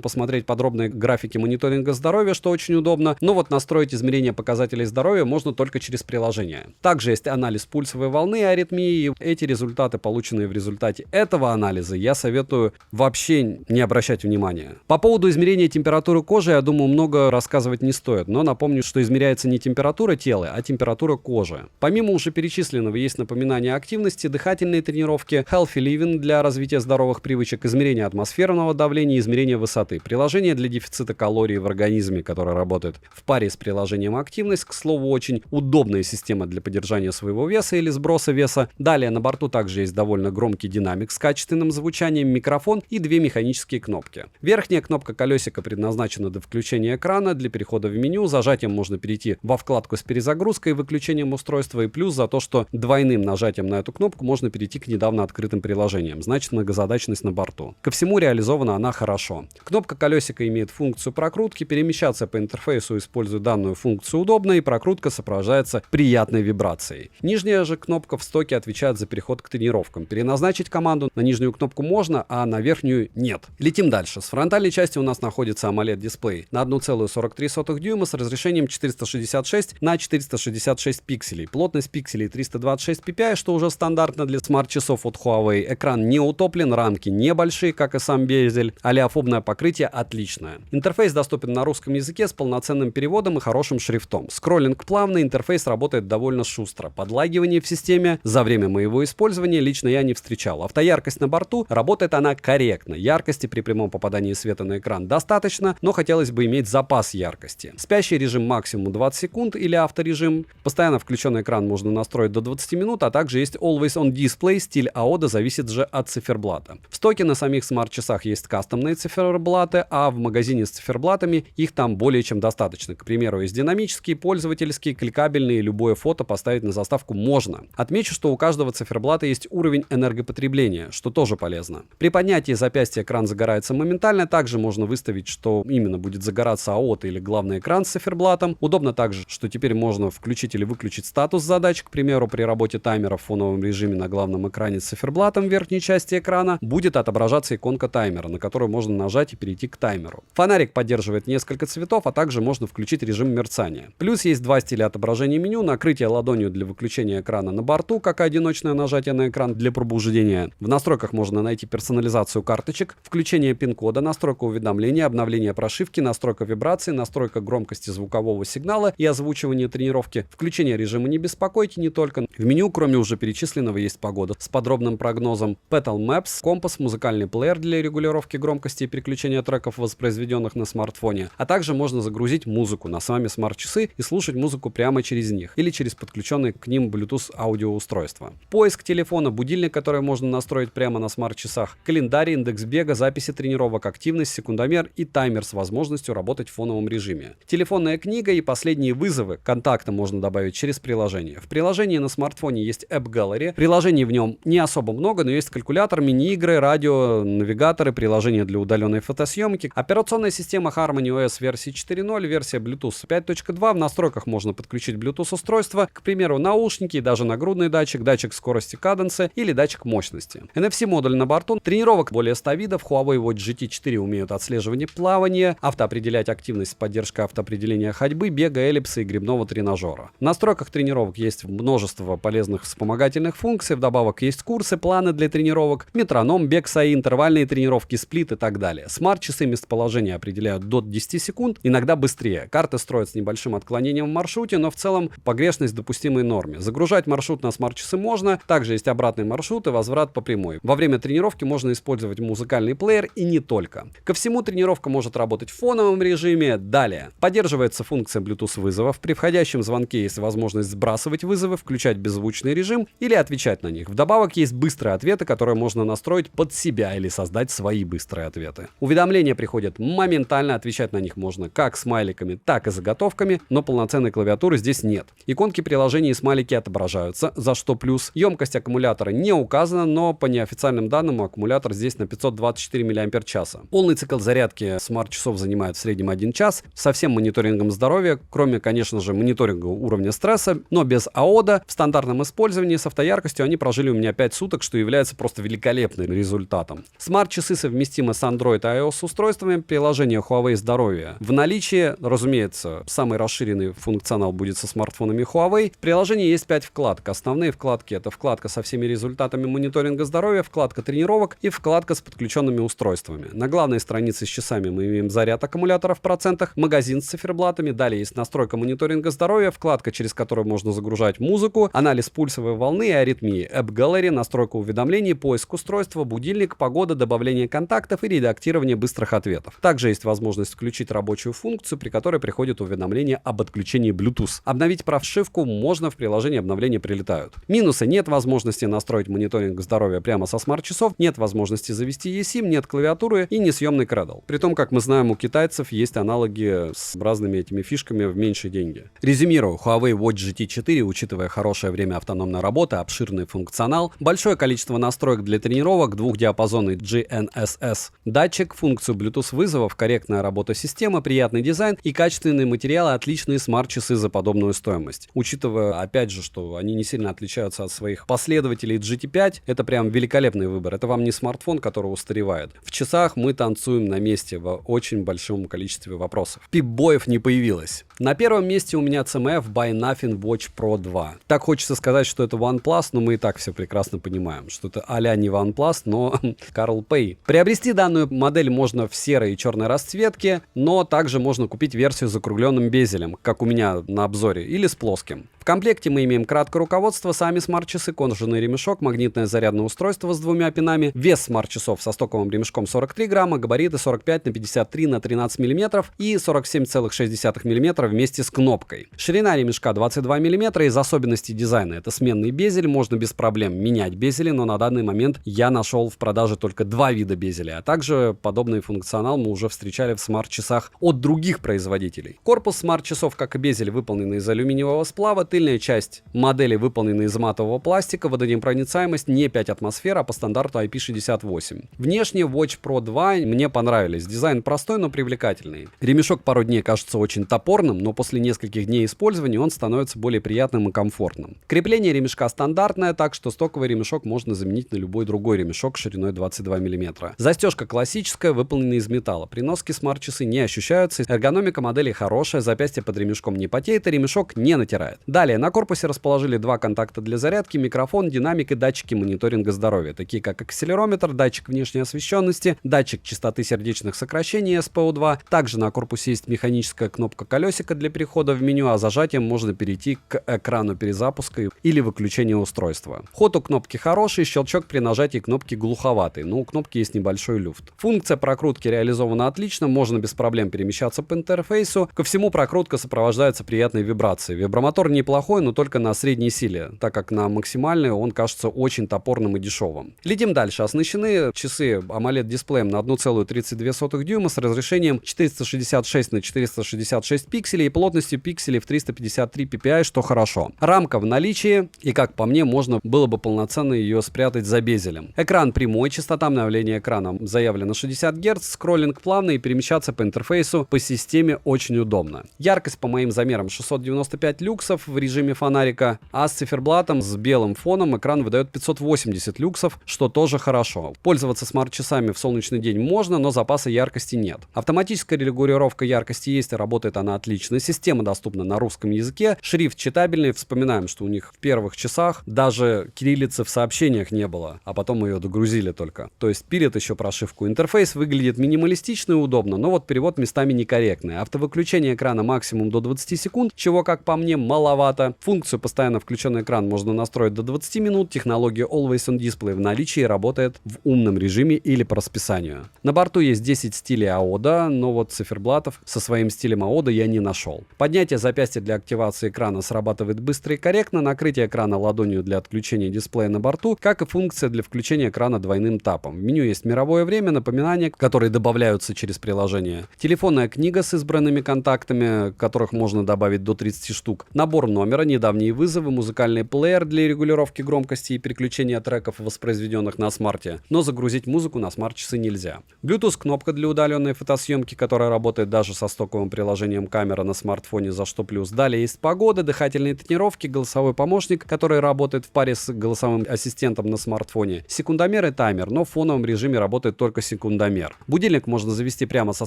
S1: посмотреть подробные графики мониторинга здоровья, что очень удобно. Но вот настроить измерение показателей здоровья можно только через приложение. Также есть анализ пульсовой волны и аритмии. И эти результаты, полученные в результате этого анализа, я советую вообще не обращать внимания. По поводу измерения температуры кожи, я думаю, много рассказывать не стоит. Но напомню, что измеряется не температура тела, а температура кожи. Помимо уже перечисленного есть напоминание о активности, дыхательные тренировки, healthy living для развития здоровых привычек, измерение атмосферного давления и измерение высоты. Приложение для дефицита калорий в организме, которое работает в паре с приложением активность. К слову, очень удобная система для поддержания своего веса или сброса веса. Далее на борту также есть довольно громкий динамик с качественным звучанием, микрофон и две механические кнопки. Верхняя кнопка колесика предназначена для включения экрана, для перехода в меню. Зажатием можно перейти во вкладку с перезагрузкой и выключением устройства. И плюс за то, что двойным нажатием на эту кнопку можно перейти к недавно открытым приложениям. Значит, многозадачность на борту. Ко всему реализована она хорошо. Кнопка колесика имеет функцию прокрутки. Перемещаться по интерфейсу, используя данную функцию, удобно, и прокрутка сопровождается приятной вибрацией. Нижняя же кнопка в стоке отвечает за переход к тренировкам. Переназначить команду на нижнюю кнопку можно, а на верхнюю нет. Летим дальше. С фронтальной части у нас находится AMOLED-дисплей на 1,43 дюйма с разрешением 466 на 466 пикселей. Плотность пикселей 326 ppi, что уже стандартно для смарт-часов от Huawei. Экран не утоплен, рамки небольшие, как и сам безель. Олеофобное покрытие отличное. Интерфейс доступен на русском языке с полноценным переводом и хорошим шрифтом. Скроллинг плавный, интерфейс работает довольно шустро. Подлагивание в системе за время моего использования лично я не встречал. Автояркость на борту, работает она корректно. Яркости при прямом попадании света на экран достаточно, но хотелось бы иметь запас яркости. Спящий режим максимум 20 секунд или авторежим. Постоянно включенный экран можно настроить до 20 минут, а также есть Always On Display, стиль AODA зависит же от циферблата. В стоке на самих смарт-часах есть кастомные циферблаты, а в магазине с циферблатами их там более чем достаточно. К примеру, есть динамические, пользовательские, кликабельные, любое фото поставить на заставку можно. Отмечу, что у каждого циферблата есть уровень энергопотребления, что тоже полезно. При поднятии запястья экран загорается моментально, также можно выставить, что именно будет загораться AOT или главный экран с циферблатом. Удобно также, что теперь можно включить или выключить статус задач, к примеру, при работе таймера в фоновом режиме на главном экране с циферблатом в верхней части экрана будет отображаться иконка таймера, на которую можно нажать и перейти к таймеру. Фонарик поддерживает несколько цветов, а также можно включить режим мерцания. Плюс есть два стиля отображения меню: накрытие ладонью для выключения экрана на борту, как и одиночное нажатие на экран для пробуждения. В настройках можно найти персонализацию карточек, включение пин-кода, настройка уведомления, обновление прошивки, настройка вибрации, настройка громкости звукового сигнала и озвучивание тренировки, включение режима «Не беспокойте». Не только в меню, кроме уже перечисленного, есть погода с подробностями подробным прогнозом, Petal Maps, компас, музыкальный плеер для регулировки громкости и переключения треков, воспроизведенных на смартфоне, а также можно загрузить музыку на сами смарт-часы и слушать музыку прямо через них или через подключенные к ним Bluetooth аудиоустройства. Поиск телефона, будильник, который можно настроить прямо на смарт-часах, календарь, индекс бега, записи тренировок, активность, секундомер и таймер с возможностью работать в фоновом режиме. Телефонная книга и последние вызовы, контакты можно добавить через приложение. В приложении на смартфоне есть App Gallery. Приложений в нем не особо много, но есть калькулятор, мини-игры, радио, навигаторы, приложения для удаленной фотосъемки. Операционная система Harmony OS версии 4.0, версия Bluetooth 5.2. В настройках можно подключить Bluetooth устройство, к примеру, наушники, даже нагрудный датчик, датчик скорости каденса или датчик мощности. NFC-модуль на борту. Тренировок более 100 видов. Huawei Watch GT 4 умеют отслеживание плавания, автоопределять активность с поддержкой автоопределения ходьбы, бега, эллипса и гребного тренажера. В настройках тренировок есть множество полезных вспомогательных функций, вдобавок есть курсы, планы для тренировок, метроном, бег САИ, интервальные тренировки, сплит и так далее. Смарт-часы местоположение определяют до 10 секунд, иногда быстрее. Карты строят с небольшим отклонением в маршруте, но в целом погрешность в допустимой норме. Загружать маршрут на смарт-часы можно, также есть обратный маршрут и возврат по прямой. Во время тренировки можно использовать музыкальный плеер и не только. Ко всему, тренировка может работать в фоновом режиме. Далее. Поддерживается функция Bluetooth вызовов. При входящем звонке есть возможность сбрасывать вызовы, включать беззвучный режим или отвечать на них. Вдобавок есть быстрые ответы, которые можно настроить под себя или создать свои быстрые ответы. Уведомления приходят моментально, отвечать на них можно как смайликами, так и заготовками, но полноценной клавиатуры здесь нет. Иконки приложений и смайлики отображаются, за что плюс. Емкость аккумулятора не указана, но по неофициальным данным аккумулятор здесь на 524 мАч. Полный цикл зарядки смарт-часов занимает в среднем 1 час. Со всем мониторингом здоровья, кроме, конечно же, мониторинга уровня стресса, но без АОДа, в стандартном использовании с автояркостью они прожили у меня 5 суток, что является просто великолепным результатом. Смарт-часы совместимы с Android и iOS устройствами, приложение Huawei Здоровье в наличии, разумеется, самый расширенный функционал будет со смартфонами Huawei. В приложении есть 5 вкладок. Основные вкладки — это вкладка со всеми результатами мониторинга здоровья, вкладка тренировок и вкладка с подключенными устройствами. На главной странице с часами мы имеем заряд аккумулятора в процентах, магазин с циферблатами, далее есть настройка мониторинга здоровья, вкладка, через которую можно загружать музыку, анализ пульсовой волны и аритмии, App Gallery, настройка уведомлений, поиск устройства, будильник, погода, добавление контактов и редактирование быстрых ответов. Также есть возможность включить рабочую функцию, при которой приходит уведомление об отключении Bluetooth. Обновить прошивку можно в приложении «Обновления прилетают». Минусы: нет возможности настроить мониторинг здоровья прямо со смарт-часов, нет возможности завести eSIM, нет клавиатуры и несъемный Cradle. При том, как мы знаем, у китайцев есть аналоги с разными этими фишками в меньшие деньги. Резюмирую, Huawei Watch GT 4, учитывая хорошее время автономной работы, обширный функционал, большое количество настроек для тренировок, двухдиапазонный GNSS датчик, функцию Bluetooth вызовов, корректная работа системы, приятный дизайн и качественные материалы, отличные смарт-часы за подобную стоимость. Учитывая, опять же, что они не сильно отличаются от своих последователей GT5, это прям великолепный выбор. Это вам не смартфон, который устаревает. В часах мы танцуем на месте в очень большом количестве вопросов. Пип-боев не появилось. На первом месте у меня CMF Buy Nothing Watch Pro 2. Так хочется сказать, что это OnePlus, но мы и так все прекрасно понимаем, что это а-ля не OnePlus, но Carl Pei. Приобрести данную модель можно в серой и черной расцветке, но также можно купить версию с закругленным безелем, как у меня на обзоре, или с плоским. В комплекте мы имеем краткое руководство, сами смарт-часы, кожаный ремешок, магнитное зарядное устройство с 2 пинами, вес смарт-часов со стоковым ремешком 43 грамма, габариты 45 на 53 на 13 мм и 47,6 мм вместе с кнопкой. Ширина ремешка 22 мм. Из особенностей дизайна — это сменный безель, можно без проблем менять безели, но на данный момент я нашел в продаже только 2 вида безеля, а также подобный функционал мы уже встречали в смарт-часах от других производителей. Корпус смарт-часов, как и безель, выполнен из алюминиевого сплава, тыльная часть модели выполнена из матового пластика, водонепроницаемость не 5 атмосфер, а по стандарту IP68. Внешне Watch Pro 2 мне понравились. Дизайн простой, но привлекательный. Ремешок пару дней кажется очень топорным, но после нескольких дней использования он становится более приятным и комфортным. Крепление ремешка стандартное, так что стоковый ремешок можно заменить на любой другой ремешок шириной 22 мм. Застежка классическая, выполнена из металла. При носке смарт-часы не ощущаются, эргономика модели хорошая, запястье под ремешком не потеет и ремешок не натирает. Далее, на корпусе расположили два контакта для зарядки, микрофон, динамик и датчики мониторинга здоровья, такие как акселерометр, датчик внешней освещенности, датчик частоты сердечных сокращений SPO2. Также на корпусе есть механическая кнопка колесика для перехода в меню, а зажатием можно перейти к экрану перезапуска или выключения устройства. Ход у кнопки хороший, щелчок при нажатии кнопки глуховатый, но у кнопки есть небольшой люфт. Функция прокрутки реализована отлично, можно без проблем перемещаться по интерфейсу. Ко всему, прокрутка сопровождается приятной вибрацией. Вибромотор неплохой, но только на средней силе, так как на максимальной он кажется очень топорным и дешевым. Летим дальше. Оснащены часы AMOLED-дисплеем на 1,32 дюйма с разрешением 466 на 466 пикселей и плотностью пикселей в 353 ppi, что хорошо. Рамка в наличии, и как по мне, можно было бы полноценно ее спрятать за безелем. Экран прямой, частота обновления экрана заявлена 60 Гц, скроллинг плавный и перемещаться по интерфейсу по системе очень удобно. Яркость по моим замерам 695 люксов в режиме фонарика, а с циферблатом с белым фоном экран выдает 580 люксов, что тоже хорошо. Пользоваться смарт-часами в солнечный день можно, но запаса яркости нет. Автоматическая регулировка яркости есть и работает она отлично. Система доступна на русском языке, шрифт читабельный. Вспоминаем, что у них в первых часах даже кириллицы в сообщениях не было, а потом ее догрузили только. То есть пилит еще прошивку. Интерфейс выглядит минималистично и удобно, но вот перевод местами некорректный. Автовыключение экрана максимум до 20 секунд, чего, как по мне, маловато. Функцию постоянно включенный экран можно настроить до 20 минут. Технология Always On Display в наличии, работает в умном режиме или по расписанию. На борту есть 10 стилей AODA, но вот циферблатов со своим стилем AODA я не нашел. Поднятие запястья для активации экрана срабатывает быстро и корректно. Накрытие экрана ладонью для отключения дисплея на борту, как и функция для включения экрана двойным тапом. В меню есть мировое время, напоминания, которые добавляются через приложение. Телефонная книга с избранными контактами, которых можно добавить до 30 штук. Набор номера, недавние вызовы, музыкальный плеер для регулировки громкости и переключения треков, воспроизведенных на смарте. Но загрузить музыку на смарт-часы нельзя. Bluetooth кнопка для удаленной фотосъемки, которая работает даже со стоковым приложением камера на смартфоне, за что плюс. Далее есть погода, дыхательные тренировки, голосовой помощник, который работает в паре с голосовым ассистентом на смартфоне. Секундомер и таймер, но в фоновом режиме работает только секундомер. Будильник можно завести прямо со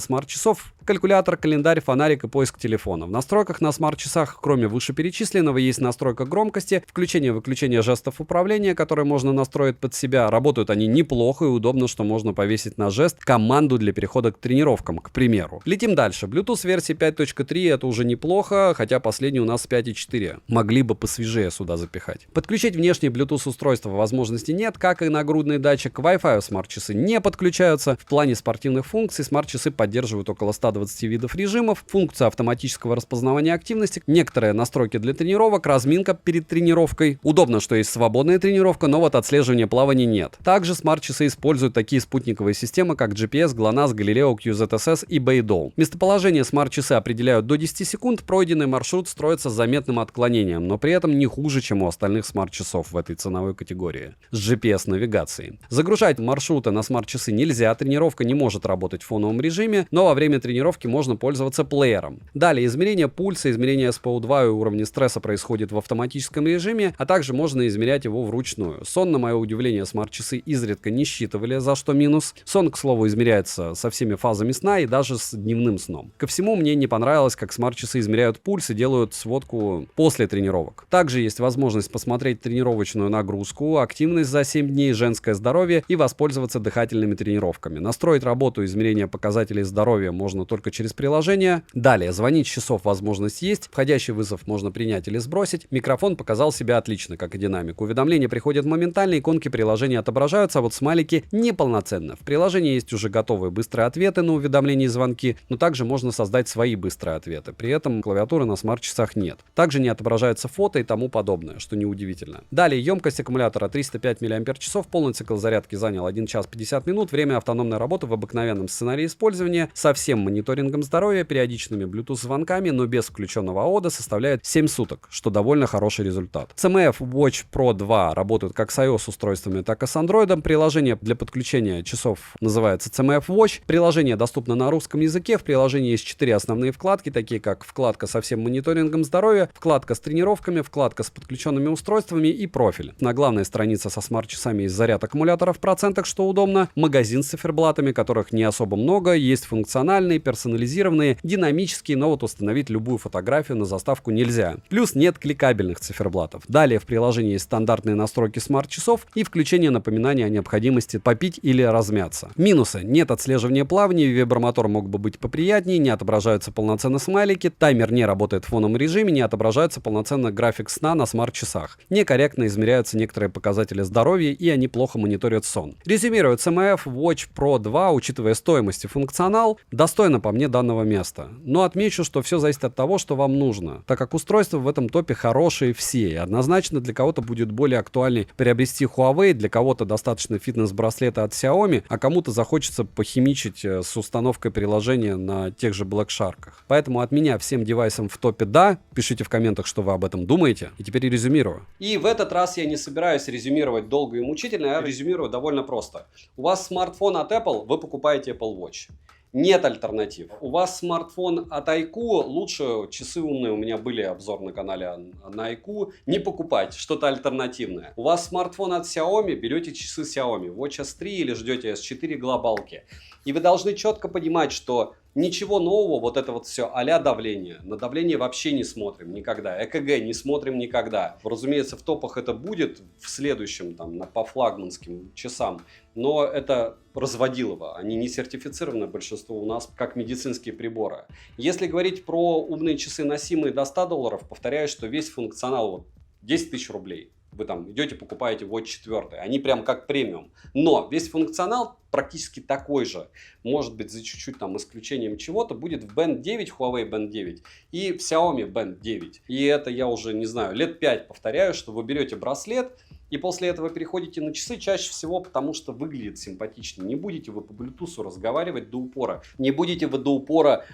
S1: смарт-часов, калькулятор, календарь, фонарик и поиск телефона. В настройках на смарт-часах, кроме вышеперечисленного, есть настройка громкости, включение-выключение жестов управления, которые можно настроить под себя. Работают они неплохо и удобно, что можно повесить на жест команду для перехода к тренировкам, к примеру. Летим дальше. Bluetooth версии 5.3 это уже неплохо, хотя последний у нас 5.4. Могли бы посвежее сюда запихать. Подключить внешние Bluetooth устройства возможности нет, как и нагрудный датчик. Wi-Fi смарт-часы не подключаются. В плане спортивных функций смарт-часы поддерживают около 120 видов режимов, функция автоматического распознавания активности, некоторые настройки для тренировок, разминка перед тренировкой. Удобно, что есть свободная тренировка, но вот отслеживания плавания нет. Также смарт-часы используют такие спутниковые системы, как GPS, GLONASS, Galileo, QZSS и Beidou. Местоположение смарт-часы определяют до 10 секунд, пройденный маршрут строится с заметным отклонением, но при этом не хуже, чем у остальных смарт-часов в этой ценовой категории с GPS-навигацией. Загружать маршруты на смарт-часы нельзя, тренировка не может работать в фоновом режиме, но во время тренировки можно пользоваться плеером. Далее измерение пульса, измерение SPO2 и уровня стресса происходит в автоматическом режиме, а также можно измерять его вручную. Сон, на мое удивление, смарт-часы изредка не считывали, за что минус. Сон, к слову, измеряется со всеми фазами сна и даже с дневным сном. Ко всему, мне не понравилось, как смарт-часы измеряют пульс и делают сводку после тренировок. Также есть возможность посмотреть тренировочную нагрузку, активность за 7 дней, женское здоровье и воспользоваться дыхательными тренировками. Настроить работу измерения показателей здоровья можно только через приложение. Далее, звонить с часов возможность есть, входящий вызов можно принять или сбросить. Микрофон показал себя отлично, как и динамик. Уведомления приходят моментально, иконки приложения отображаются, а вот смайлики неполноценно. В приложении есть уже готовые быстрые ответы на уведомления и звонки, но также можно создать свои быстрые ответы. При этом клавиатуры на смарт-часах нет. Также не отображается фото и тому подобное, что неудивительно. Далее, емкость аккумулятора 305 мАч, полный цикл зарядки занял 1 час 50 минут, время автономной работы в обыкновенном сценарии использования со всем мониторингом здоровья, периодичными Bluetooth звонками, но без включенного AODA составляет 7 суток, что довольно хороший результат. CMF Watch Pro 2 работают как с iOS устройствами, так и с Android. Приложение для подключения часов называется CMF Watch. Приложение доступно на русском языке. В приложении есть 4 основные вкладки, такие как вкладка со всем мониторингом здоровья, вкладка с тренировками, вкладка с подключенными устройствами и профиль. На главной странице со смарт-часами есть заряд аккумулятора в процентах, что удобно, магазин с циферблатами, которых не особо много, есть функциональные, персонализированные, динамические, но вот установить любую фотографию на заставку нельзя. Плюс нет кликабельных циферблатов. Далее в приложении есть стандартные настройки смарт-часов и включение напоминания о необходимости попить или размяться. Минусы: нет отслеживания плавания, вибромотор мог бы быть поприятнее, не отображаются полноценно смайлики, таймер не работает в фоновом режиме, не отображается полноценно график сна на смарт-часах. Некорректно измеряются некоторые показатели здоровья, и они плохо мониторят сон. Резюмируя, CMF Watch Pro 2, учитывая стоимость и функционал, достойно по мне данного места. Но отмечу, что все зависит от того, что вам нужно, так как устройства в этом топе хорошие все, и однозначно для кого-то будет более актуальней приобрести Huawei, для кого-то достаточно фитнес-браслета от Xiaomi, а кому-то захочется похимичить с установкой приложения на тех же Black Shark. Поэтому от меня всем девайсам в топе да, пишите в комментах, что вы об этом думаете, и теперь резюмирую. И в этот раз я не собираюсь резюмировать долго и мучительно, я резюмирую довольно просто. У вас смартфон от Apple, вы покупаете Apple Watch. Нет альтернатив. У вас смартфон от iQOO, лучше часы умные, у меня были обзор на канале на iQOO, не покупайте что-то альтернативное. У вас смартфон от Xiaomi, берете часы Xiaomi, Watch S3 или ждете S4 глобалки. И вы должны четко понимать, что ничего нового, вот это вот все а-ля давление. На давление вообще не смотрим никогда. ЭКГ не смотрим никогда. Разумеется, в топах это будет в следующем, там, по флагманским часам. Но это разводилово. Они не сертифицированы, большинство у нас, как медицинские приборы. Если говорить про умные часы, носимые до $100, повторяю, что весь функционал вот 10 тысяч рублей. Вы там идете, покупаете Watch 4, они прям как премиум. Но весь функционал практически такой же. Может быть, за чуть-чуть там исключением чего-то, будет в Band 9, Huawei Band 9 и в Xiaomi Band 9. И это я уже, не знаю, лет 5 повторяю, что вы берете браслет, и после этого переходите на часы чаще всего, потому что выглядит симпатичнее. Не будете вы по Bluetooth разговаривать до упора. Не будете вы до упора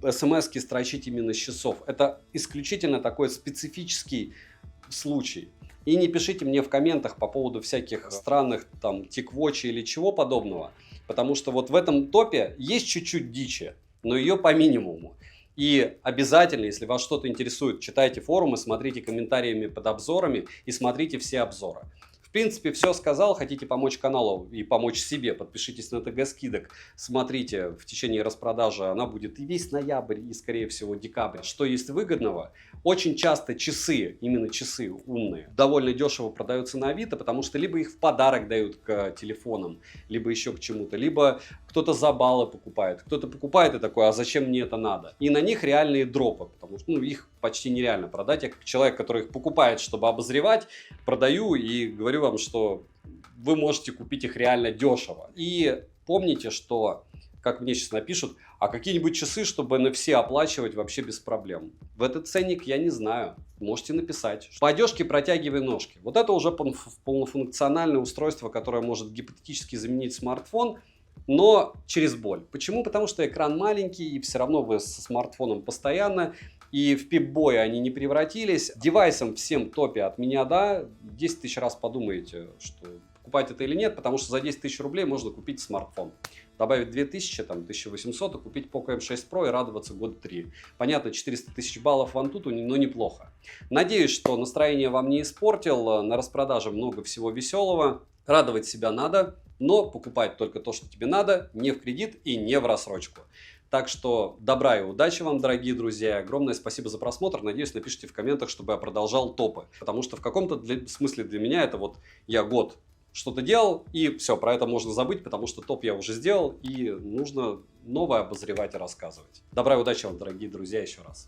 S1: смс-ки строчить именно с часов. Это исключительно такой специфический случай. И не пишите мне в комментах по поводу всяких странных там TicWatch или чего подобного. Потому что вот в этом топе есть чуть-чуть дичи, но ее по минимуму. И обязательно, если вас что-то интересует, читайте форумы, смотрите комментариями под обзорами и смотрите все обзоры. В принципе, все сказал. Хотите помочь каналу и помочь себе, подпишитесь на ТГ скидок. Смотрите в течение распродажи. Она будет и весь ноябрь, и, скорее всего, декабрь. Что есть выгодного? Очень часто часы, именно часы умные, довольно дешево продаются на Авито, потому что либо их в подарок дают к телефонам, либо еще к чему-то, либо кто-то за баллы покупает. Кто-то покупает и такой, а зачем мне это надо? И на них реальные дропы, потому что их почти нереально продать. Я как человек, который их покупает, чтобы обозревать, продаю и говорю вам, что вы можете купить их реально дешево. И помните, что, как мне сейчас напишут, а какие-нибудь часы, чтобы NFC оплачивать вообще без проблем. В этот ценник я не знаю. Можете написать. По одежке протягивай ножки. Вот это уже полнофункциональное устройство, которое может гипотетически заменить смартфон, но через боль. Почему? Потому что экран маленький, и все равно вы со смартфоном постоянно. И в пип-бой они не превратились. Девайсом всем топе от меня, да, 10 тысяч раз подумаете, что покупать это или нет, потому что за 10 тысяч рублей можно купить смартфон. Добавить 2000, там, 1800 и купить Poco M6 Pro и радоваться год 3. Понятно, 400 тысяч баллов в Antutu, но неплохо. Надеюсь, что настроение вам не испортил. На распродаже много всего веселого. Радовать себя надо, но покупать только то, что тебе надо, не в кредит и не в рассрочку. Так что добра и удачи вам, дорогие друзья. Огромное спасибо за просмотр. Надеюсь, напишите в комментах, чтобы я продолжал топы. Потому что в каком-то смысле для меня это вот я год что-то делал, и все, про это можно забыть, потому что топ я уже сделал, и нужно новое обозревать и рассказывать. Добра и удачи вам, дорогие друзья, еще раз.